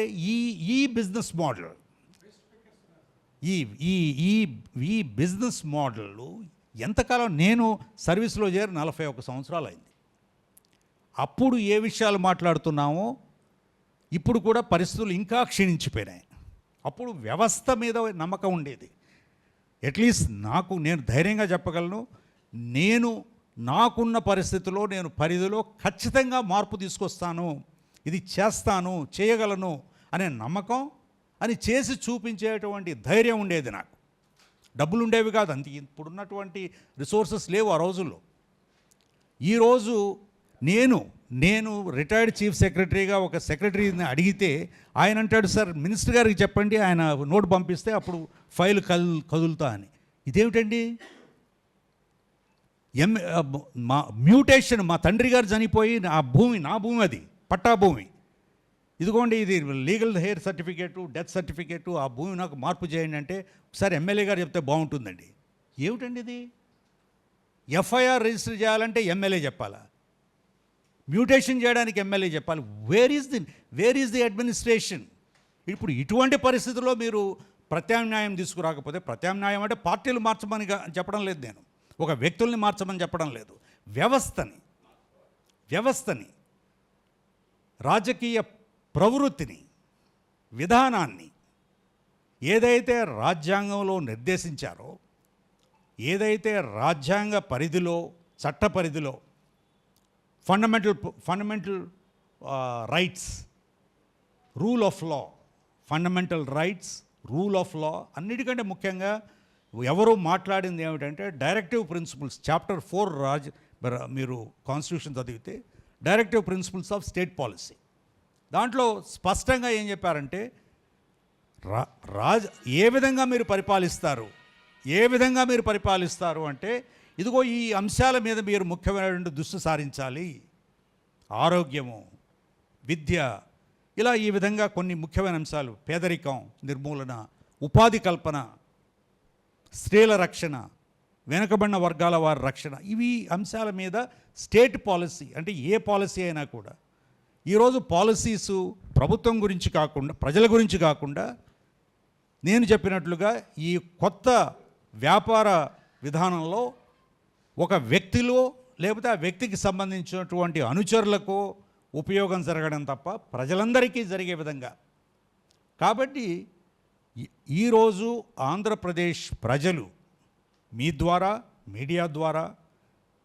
ఈ బిజినెస్ మోడల్, ఈ బిజినెస్ మోడల్ ఎంతకాలం, నేను సర్వీస్లో చేరి 41 సంవత్సరాలు అయింది. అప్పుడు ఏ విషయాలు మాట్లాడుతున్నామో ఇప్పుడు కూడా పరిస్థితులు ఇంకా క్షీణించిపోయినాయి. అప్పుడు వ్యవస్థ మీద నమ్మకం ఉండేది. అట్లీస్ట్ నేను ధైర్యంగా చెప్పగలను, నాకున్న పరిస్థితిలో, పరిధిలో ఖచ్చితంగా మార్పు తీసుకొస్తాను, ఇది చేస్తాను, చేయగలను అనే నమ్మకం, అని చేసి చూపించేటువంటి ధైర్యం ఉండేది నాకు. డబ్బులు ఉండేవి కాదు, అంతే. ఇప్పుడున్నటువంటి రిసోర్సెస్ లేవు ఆ రోజుల్లో. ఈరోజు నేను రిటైర్డ్ చీఫ్ సెక్రటరీగా ఒక సెక్రటరీని అడిగితే ఆయన అంటాడు, సార్ మినిస్టర్ గారికి చెప్పండి, ఆయన నోటు పంపిస్తే అప్పుడు ఫైల్ కదులుతా అని. ఇదేమిటండి? మ్యూటేషన్, మా తండ్రి గారు చనిపోయి నా భూమి అది పట్టా భూమి, ఇదిగోండి ఇది legal heir certificate, death certificate, ఆ భూమి నాకు మార్పు చేయండి అంటే ఒకసారి ఎమ్మెల్యే గారు చెప్తే బాగుంటుందండి. ఏమిటండి ఇది? ఎఫ్ఐఆర్ రిజిస్టర్ చేయాలంటే ఎమ్మెల్యే చెప్పాలా? మ్యూటేషన్ చేయడానికి ఎమ్మెల్యే చెప్పాలి? Where is the administration? ఇప్పుడు ఇటువంటి పరిస్థితుల్లో మీరు ప్రత్యామ్నాయం తీసుకురాకపోతే, ప్రత్యామ్నాయం అంటే పార్టీలు మార్చమని చెప్పడం లేదు, నేను ఒక వ్యక్తుల్ని మార్చమని చెప్పడం లేదు, వ్యవస్థని రాజకీయ ప్రవృత్తిని, విధానాన్ని ఏదైతే రాజ్యాంగంలో నిర్దేశించారో, ఏదైతే రాజ్యాంగ పరిధిలో, చట్ట పరిధిలో fundamental rights, rule of law, fundamental rights, rule of law, అన్నిటికంటే ముఖ్యంగా ఎవరు మాట్లాడింది ఏమిటంటే డైరెక్టివ్ ప్రిన్సిపల్స్, చాప్టర్ 4 మీరు కాన్స్టిట్యూషన్ చదివితే directive principles of state policy, దాంట్లో స్పష్టంగా ఏం చెప్పారంటే ఏ విధంగా మీరు పరిపాలిస్తారు అంటే, ఇదిగో ఈ అంశాల మీద మీరు ముఖ్యమైనటువంటి దృష్టి సారించాలి. ఆరోగ్యము, విద్య, ఇలా ఈ విధంగా కొన్ని ముఖ్యమైన అంశాలు, పేదరికం నిర్మూలన, ఉపాధి కల్పన, స్త్రీల రక్షణ, వెనుకబడిన వర్గాల వారి రక్షణ, ఇవి అంశాల మీద స్టేట్ పాలసీ. అంటే ఏ పాలసీ అయినా కూడా ఈరోజు పాలసీసు ప్రభుత్వం గురించి కాకుండా, ప్రజల గురించి కాకుండా, నేను చెప్పినట్లుగా ఈ కొత్త వ్యాపార విధానంలో ఒక వ్యక్తిలో లేకపోతే ఆ వ్యక్తికి సంబంధించినటువంటి అనుచరులకు ఉపయోగం జరగడం తప్ప ప్రజలందరికీ జరిగే విధంగా. కాబట్టి ఈరోజు ఆంధ్రప్రదేశ్ ప్రజలు మీ ద్వారా, మీడియా ద్వారా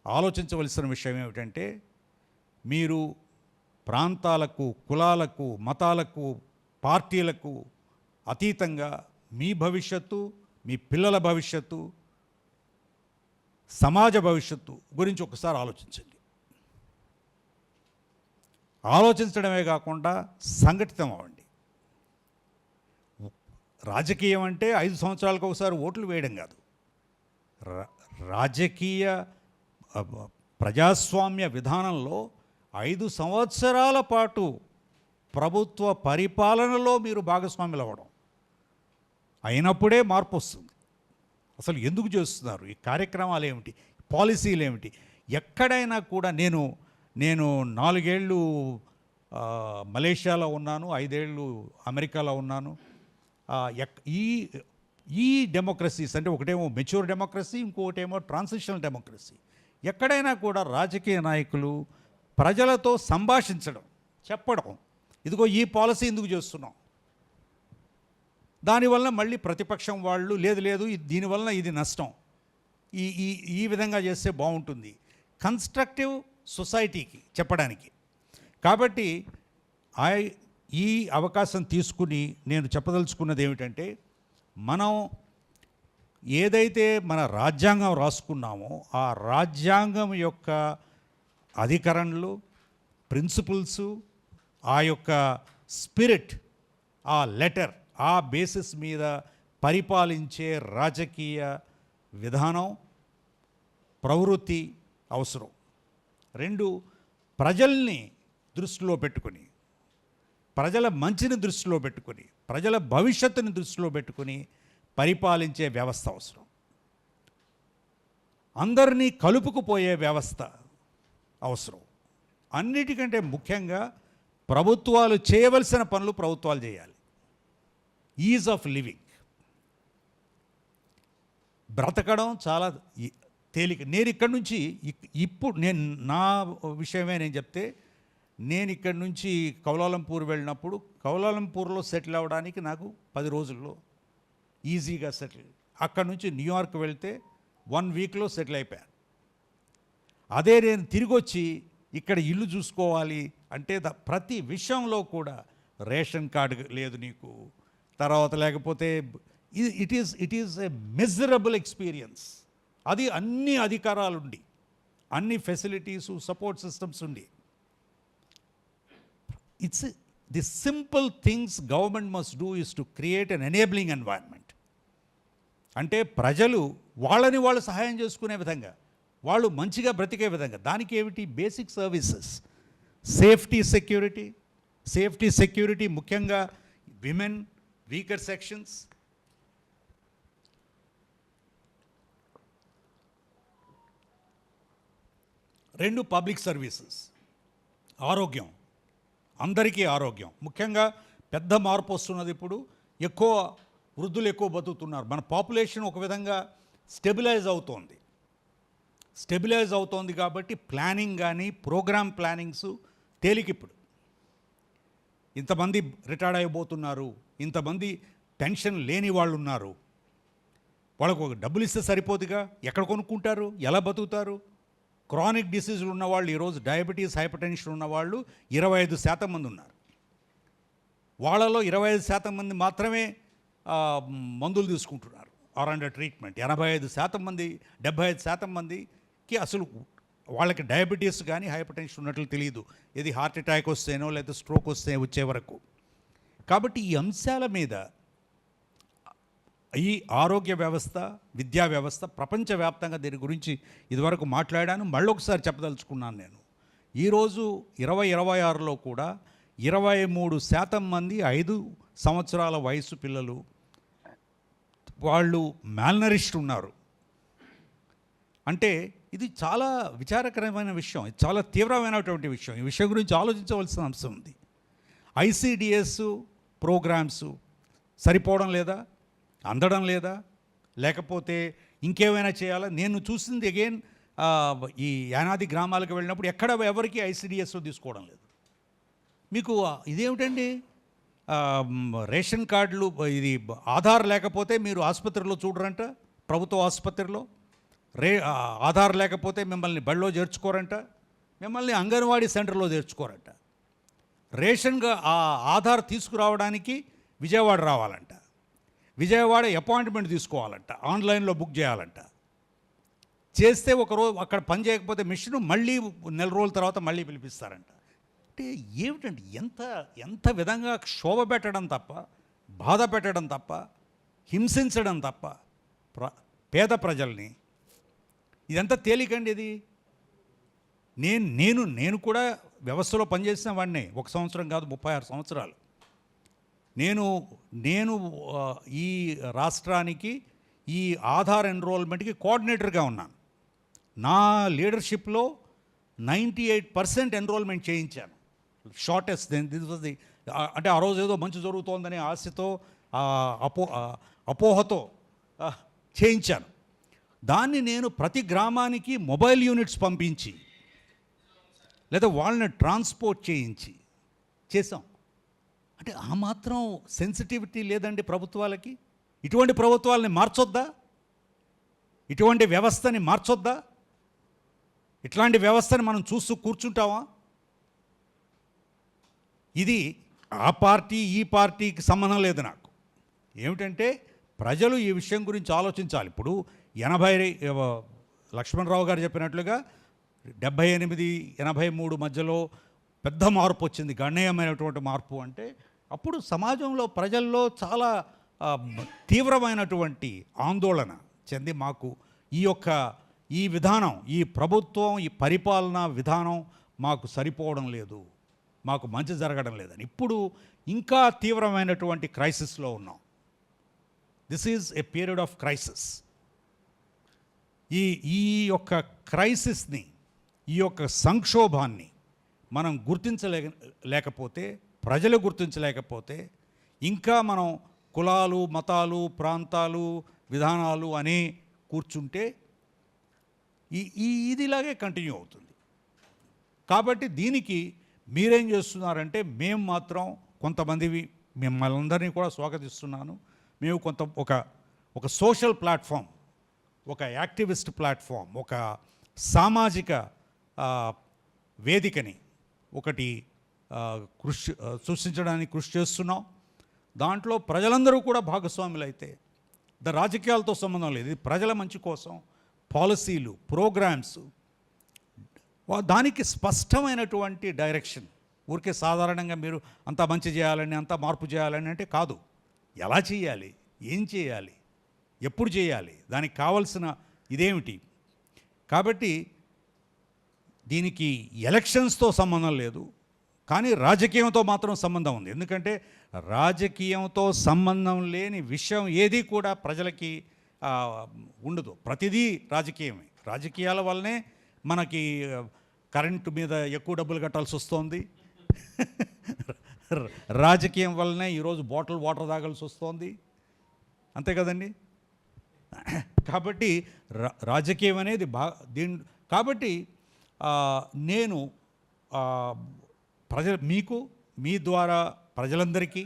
ఆలోచించవలసిన విషయం ఏమిటంటే, మీరు ప్రాంతాలకు, కులాలకు, మతాలకు, పార్టీలకు అతీతంగా మీ భవిష్యత్తు, మీ పిల్లల భవిష్యత్తు, సమాజ భవిష్యత్తు గురించి ఒకసారి ఆలోచించండి. ఆలోచించడమే కాకుండా సంఘటితం అవ్వండి. రాజకీయం అంటే 5 సంవత్సరాలకు ఒకసారి ఓట్లు వేయడం కాదు. రాజకీయ ప్రజాస్వామ్య విధానంలో 5 సంవత్సరాల పాటు ప్రభుత్వ పరిపాలనలో మీరు భాగస్వాములు అవ్వడం, అయినప్పుడే మార్పు వస్తుంది. అసలు ఎందుకు చేస్తున్నారు ఈ కార్యక్రమాలు ఏమిటి, పాలసీలు ఏమిటి? ఎక్కడైనా కూడా నేను 4 ఏళ్ళు మలేషియాలో ఉన్నాను, 5 ఏళ్ళు అమెరికాలో ఉన్నాను. ఈ డెమోక్రసీస్ అంటే ఒకటేమో మెచ్యూర్ డెమోక్రసీ, ఇంకొకటేమో ట్రాన్సిషనల్ డెమోక్రసీ. ఎక్కడైనా కూడా రాజకీయ నాయకులు ప్రజలతో సంభాషించడం, చెప్పడం, ఇదిగో ఈ పాలసీ ఎందుకు చేస్తున్నాం, దానివల్ల మళ్ళీ ప్రతిపక్షం వాళ్ళు లేదు దీనివల్ల ఇది నష్టం, ఈ ఈ ఈ విధంగా చేస్తే బాగుంటుంది, కన్స్ట్రక్టివ్ సొసైటీకి చెప్పడానికి. కాబట్టి ఈ అవకాశం తీసుకుని నేను చెప్పదలుచుకున్నది ఏమిటంటే, మనం ఏదైతే మన రాజ్యాంగం రాసుకున్నామో ఆ రాజ్యాంగం యొక్క అధికరణలు, ప్రిన్సిపల్స్, ఆ యొక్క స్పిరిట్, ఆ లెటర్, ఆ బేసిస్ మీద పరిపాలించే రాజకీయ విధానం, ప్రవృత్తి అవసరం. 2, ప్రజల్ని దృష్టిలో పెట్టుకొని, ప్రజల మంచిని దృష్టిలో పెట్టుకొని, ప్రజల భవిష్యత్తుని దృష్టిలో పెట్టుకొని పరిపాలించే వ్యవస్థ అవసరం. అందరినీ కలుపుకుపోయే వ్యవస్థ అవసరం. అన్నిటికంటే ముఖ్యంగా ప్రభుత్వాలు చేయవలసిన పనులు ప్రభుత్వాలు చేయాలి. ఈజ్ ఆఫ్ లివింగ్, బ్రతకడం చాలా తేలిక. నేను ఇక్కడి నుంచి ఇప్పుడు నా విషయమే నేను చెప్తే, నేను ఇక్కడి నుంచి కౌలాలంపూర్ వెళ్ళినప్పుడు కౌలాలంపూర్లో సెటిల్ అవ్వడానికి నాకు 10 రోజుల్లో ఈజీగా సెటిల్. అక్కడి నుంచి న్యూయార్క్ వెళ్తే 1 వీక్లో సెటిల్ అయిపోయాను. అదే నేను తిరిగి వచ్చి ఇక్కడ ఇల్లు చూసుకోవాలి అంటే ప్రతి విషయంలో కూడా రేషన్ కార్డు లేదు నీకు, తర్వాత లేకపోతే it is a miserable experience. అది అన్ని అధికారాలుండి, అన్ని ఫెసిలిటీసు, సపోర్ట్ సిస్టమ్స్ ఉండి, it's the simple things government must do is to create an enabling environment. అంటే ప్రజలు వాళ్ళని వాళ్ళు సహాయం చేసుకునే విధంగా, వాళ్ళు మంచిగా బ్రతికే విధంగా. దానికి ఏమిటి? బేసిక్ సర్వీసెస్, సేఫ్టీ సెక్యూరిటీ, ముఖ్యంగా women, weaker sections. 2, public services, ఆరోగ్యం, అందరికీ ఆరోగ్యం. ముఖ్యంగా పెద్ద మార్పు వస్తున్నది. ఇప్పుడు ఎక్కువ వృద్ధులు ఎక్కువ బతుకుతున్నారు. మన పాపులేషన్ ఒక విధంగా స్టెబిలైజ్ అవుతోంది కాబట్టి ప్లానింగ్ కానీ ప్రోగ్రామ్ ప్లానింగ్స్ తేలిక. ఇప్పుడు ఇంతమంది రిటైర్డ్ అయిపోతున్నారు, ఇంతమంది పెన్షన్ లేని వాళ్ళు ఉన్నారు. వాళ్ళకు ఒక డబ్బులు ఇస్తే సరిపోదుగా, ఎక్కడ కొనుక్కుంటారు, ఎలా బతుకుతారు? క్రానిక్ డిసీజులు ఉన్నవాళ్ళు, ఈరోజు డయాబెటీస్, హైపర్ టెన్షన్ ఉన్నవాళ్ళు 25% మంది ఉన్నారు. వాళ్ళలో 25% మంది మాత్రమే మందులు తీసుకుంటున్నారు, ఆర్ అండర్ ట్రీట్మెంట్. 85% మంది, 75% మందికి అసలు వాళ్ళకి డయాబెటీస్ కానీ హైపర్ టెన్షన్ ఉన్నట్లు తెలియదు. ఇది హార్ట్ అటాక్ వస్తేనో లేదా స్ట్రోక్ వచ్చే వరకు. కాబట్టి ఈ అంశాల మీద ఈ ఆరోగ్య వ్యవస్థ, విద్యా వ్యవస్థ, ప్రపంచవ్యాప్తంగా దీని గురించి ఇదివరకు మాట్లాడాను, మళ్ళొకసారి చెప్పదలుచుకున్నాను. నేను ఈరోజు 2026లో కూడా 23% మంది 5 సంవత్సరాల వయసు పిల్లలు వాళ్ళు మ్యాల్నరిష్డ్ ఉన్నారు. అంటే ఇది చాలా విచారకరమైన విషయం, ఇది చాలా తీవ్రమైనటువంటి విషయం. ఈ విషయం గురించి ఆలోచించవలసిన అంశం ఉంది. ICDS ప్రోగ్రామ్స్ సరిపోవడం లేదా, అందడం లేదా, లేకపోతే ఇంకేమైనా చేయాలా? నేను చూసింది అగైన్ ఈ యానాది గ్రామాలకు వెళ్ళినప్పుడు ఎక్కడ ఎవరికి ICDS తీసుకోవడం లేదు. మీకు ఇదేమిటండి, రేషన్ కార్డులు, ఇది ఆధార్ లేకపోతే మీరు ఆసుపత్రిలో చూడరంట, ప్రభుత్వ ఆసుపత్రిలో ఆధార్ లేకపోతే మిమ్మల్ని బడిలో చేర్చుకోరంట, మిమ్మల్ని అంగన్వాడీ సెంటర్లో చేర్చుకోరంట. రేషన్గా ఆ ఆధార్ తీసుకురావడానికి విజయవాడ రావాలంట, విజయవాడ అపాయింట్మెంట్ తీసుకోవాలంట, ఆన్లైన్లో బుక్ చేయాలంట. చేస్తే ఒకరోజు అక్కడ పని చేయకపోతే మిషన్ మళ్ళీ నెల రోజుల తర్వాత మళ్ళీ పిలిపిస్తారంట. అంటే ఏమిటండి, ఎంత విధంగా క్షోభ పెట్టడం తప్ప, బాధ పెట్టడం తప్ప హింసించడం తప్ప పేద ప్రజల్ని. ఇదంతా తేలికండి ఇది. నేను కూడా వ్యవస్థలో పనిచేసిన వాడినే. 1 సంవత్సరం కాదు, 36 సంవత్సరాలు. నేను ఈ రాష్ట్రానికి ఈ ఆధార్ ఎన్రోల్మెంట్కి కోఆర్డినేటర్గా ఉన్నాను. నా లీడర్షిప్లో 98% ఎన్రోల్మెంట్ చేయించాను. షార్టెస్ట్ దిస్ వాజ్ ది, అంటే ఆ రోజు ఏదో మంచి జరుగుతోందనే ఆశతో అపోహతో చేయించాను. దాన్ని నేను ప్రతి గ్రామానికి మొబైల్ యూనిట్స్ పంపించి లేదా వాళ్ళని ట్రాన్స్పోర్ట్ చేయించి చేసాం. అంటే ఆ మాత్రం సెన్సిటివిటీ లేదండి ప్రభుత్వాలకి. ఇటువంటి ప్రభుత్వాలని మార్చొద్దా? ఇటువంటి వ్యవస్థని మార్చొద్దా? ఇట్లాంటి వ్యవస్థని మనం చూస్తూ కూర్చుంటామా? ఇది ఆ పార్టీ ఈ పార్టీకి సంబంధం లేదు నాకు. ఏమిటంటే ప్రజలు ఈ విషయం గురించి ఆలోచించాలి. ఇప్పుడు 80 లక్ష్మణరావు గారు చెప్పినట్లుగా 78, 83 మధ్యలో పెద్ద మార్పు వచ్చింది, గణనీయమైనటువంటి మార్పు. అంటే అప్పుడు సమాజంలో ప్రజల్లో చాలా తీవ్రమైనటువంటి ఆందోళన చెంది మాకు ఈ విధానం, ఈ ప్రభుత్వం, ఈ పరిపాలనా విధానం మాకు సరిపోవడం లేదు, మాకు మంచి జరగడం లేదని. ఇప్పుడు ఇంకా తీవ్రమైనటువంటి క్రైసిస్లో ఉన్నాం. This is a period of crisis. ఈ యొక్క క్రైసిస్ని, ఈ యొక్క సంక్షోభాన్ని మనం లేకపోతే, ప్రజలు గుర్తించలేకపోతే, ఇంకా మనం కులాలు, మతాలు, ప్రాంతాలు, విధానాలు అని కూర్చుంటే ఇదిలాగే కంటిన్యూ అవుతుంది. కాబట్టి దీనికి మీరేం చేస్తున్నారంటే, మేము మాత్రం కొంతమందివి, మిమ్మల్ని అందరినీ కూడా స్వాగతిస్తున్నాను. మేము ఒక సోషల్ ప్లాట్ఫామ్, ఒక యాక్టివిస్ట్ ప్లాట్ఫామ్, ఒక సామాజిక వేదికని ఒకటి సృష్టించడానికి కృషి చేస్తున్నాం. దాంట్లో ప్రజలందరూ కూడా భాగస్వాములు అయితే, రాజకీయాలతో సంబంధం లేదు. ఇది ప్రజల మంచి కోసం పాలసీలు, ప్రోగ్రామ్స్, దానికి స్పష్టమైనటువంటి డైరెక్షన్. ఊరికే సాధారణంగా మీరు అంతా మంచి చేయాలని, అంతా మార్పు చేయాలని అంటే కాదు. ఎలా చేయాలి, ఏం చేయాలి, ఎప్పుడు చేయాలి, దానికి కావలసిన ఇదేమిటి. కాబట్టి దీనికి ఎలక్షన్స్తో సంబంధం లేదు, కానీ రాజకీయంతో మాత్రం సంబంధం ఉంది. ఎందుకంటే రాజకీయంతో సంబంధం లేని విషయం ఏది కూడా ప్రజలకి ఉండదు. ప్రతిదీ రాజకీయమే. రాజకీయాల వల్లనే మనకి కరెంటు మీద ఎక్కువ డబ్బులు కట్టాల్సి వస్తుంది. రాజకీయం వల్లనే ఈరోజు బాటిల్ వాటర్ తాగాల్సి వస్తుంది. అంతే కదండి. కాబట్టి రాజకీయం అనేది కాబట్టి నేను మీ ద్వారా ప్రజలందరికీ,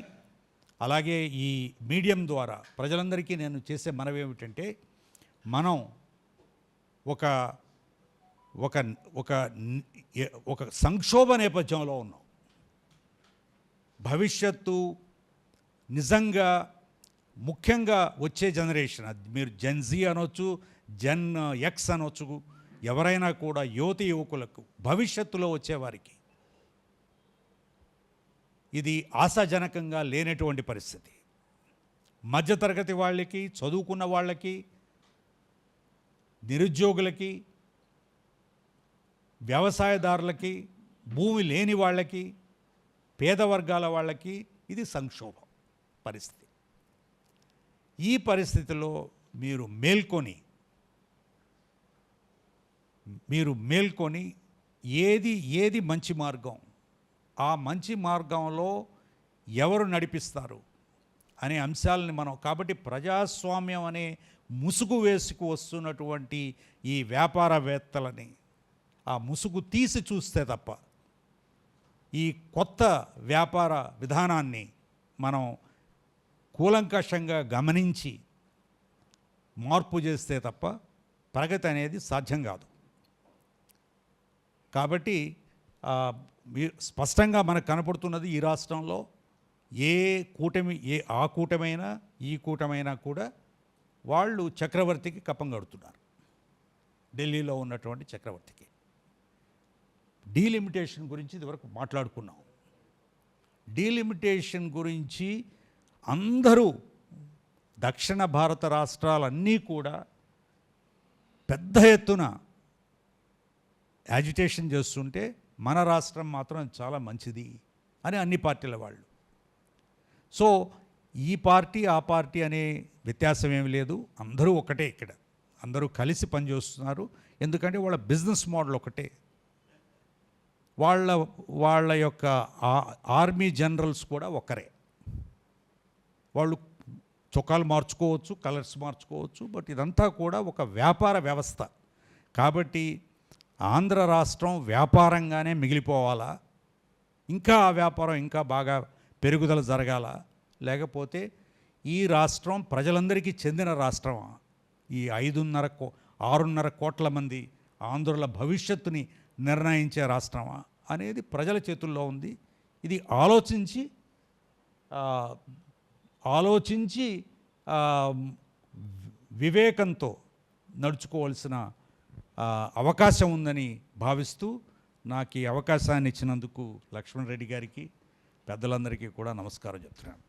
అలాగే ఈ మీడియం ద్వారా ప్రజలందరికీ నేను చేసే మనవి ఏమిటంటే, మనం ఒక ఒక ఒక ఒక సంక్షోభ నేపథ్యంలో ఉన్నాం. భవిష్యత్తు నిజంగా ముఖ్యంగా వచ్చే జనరేషన్, అది మీరు జెన్ జీ అనొచ్చు, జెన్ ఎక్స్ అనొచ్చు, ఎవరైనా కూడా యువతి యువకులకు, భవిష్యత్తులో వచ్చేవారికి ఇది ఆశాజనకంగా లేనటువంటి పరిస్థితి. మధ్యతరగతి వాళ్ళకి, చదువుకున్న వాళ్ళకి, నిరుద్యోగులకి, వ్యవసాయదారులకి, భూమి లేని వాళ్ళకి, పేద వర్గాల వాళ్ళకి ఇది సంక్షోభం పరిస్థితి. ఈ పరిస్థితిలో మీరు మేల్కొని ఏది మంచి మార్గం, ఆ మంచి మార్గంలో ఎవరు నడిపిస్తారు అనే అంశాలని మనం, కాబట్టి ప్రజాస్వామ్యం అనే ముసుగు వేసుకు వస్తున్నటువంటి ఈ వ్యాపారవేత్తలని ఆ ముసుగు తీసి చూస్తే తప్ప, ఈ కొత్త వ్యాపార విధానాన్ని మనం కూలంకషంగా గమనించి మార్పు చేస్తే తప్ప ప్రగతి అనేది సాధ్యం కాదు. కాబట్టి స్పష్టంగా మనకు కనపడుతున్నది, ఈ రాష్ట్రంలో ఆ కూటమైనా ఈ కూటమైనా కూడా వాళ్ళు చక్రవర్తికి కప్పం కడుతున్నారు. ఢిల్లీలో ఉన్నటువంటి చక్రవర్తికి. డీలిమిటేషన్ గురించి ఇదివరకు మాట్లాడుకున్నాం. డీలిమిటేషన్ గురించి అందరూ దక్షిణ భారత రాష్ట్రాలన్నీ కూడా పెద్ద ఎత్తున యాజిటేషన్ చేస్తుంటే మన రాష్ట్రం మాత్రం చాలా మంచిది అని అన్ని పార్టీల వాళ్ళు. సో ఈ పార్టీ ఆ పార్టీ అనే వ్యత్యాసం ఏమి లేదు, అందరూ ఒకటే, ఇక్కడ అందరూ కలిసి పనిచేస్తున్నారు. ఎందుకంటే వాళ్ళ బిజినెస్ మోడల్ ఒకటే. వాళ్ళ యొక్క ఆర్మీ జనరల్స్ కూడా ఒకరే. వాళ్ళు చొక్కాలు మార్చుకోవచ్చు, కలర్స్ మార్చుకోవచ్చు, బట్ ఇదంతా కూడా ఒక వ్యాపార వ్యవస్థ. కాబట్టి ఆంధ్ర రాష్ట్రం వ్యాపారంగానే మిగిలిపోవాలా, ఇంకా ఆ వ్యాపారం ఇంకా బాగా పెరుగుదల జరగాల, లేకపోతే ఈ రాష్ట్రం ప్రజలందరికీ చెందిన రాష్ట్రమా, ఈ 6.5 కోట్ల మంది ఆంధ్రుల భవిష్యత్తుని నిర్ణయించే రాష్ట్రమా అనేది ప్రజల చేతుల్లో ఉంది. ఇది ఆలోచించి వివేకంతో నడుచుకోవాల్సిన అవకాశం ఉందని భావిస్తూ నాకు ఈ అవకాశాన్ని ఇచ్చినందుకు లక్ష్మణ్ రెడ్డి గారికి, పెద్దలందరికీ కూడా నమస్కారం చెప్తున్నాను.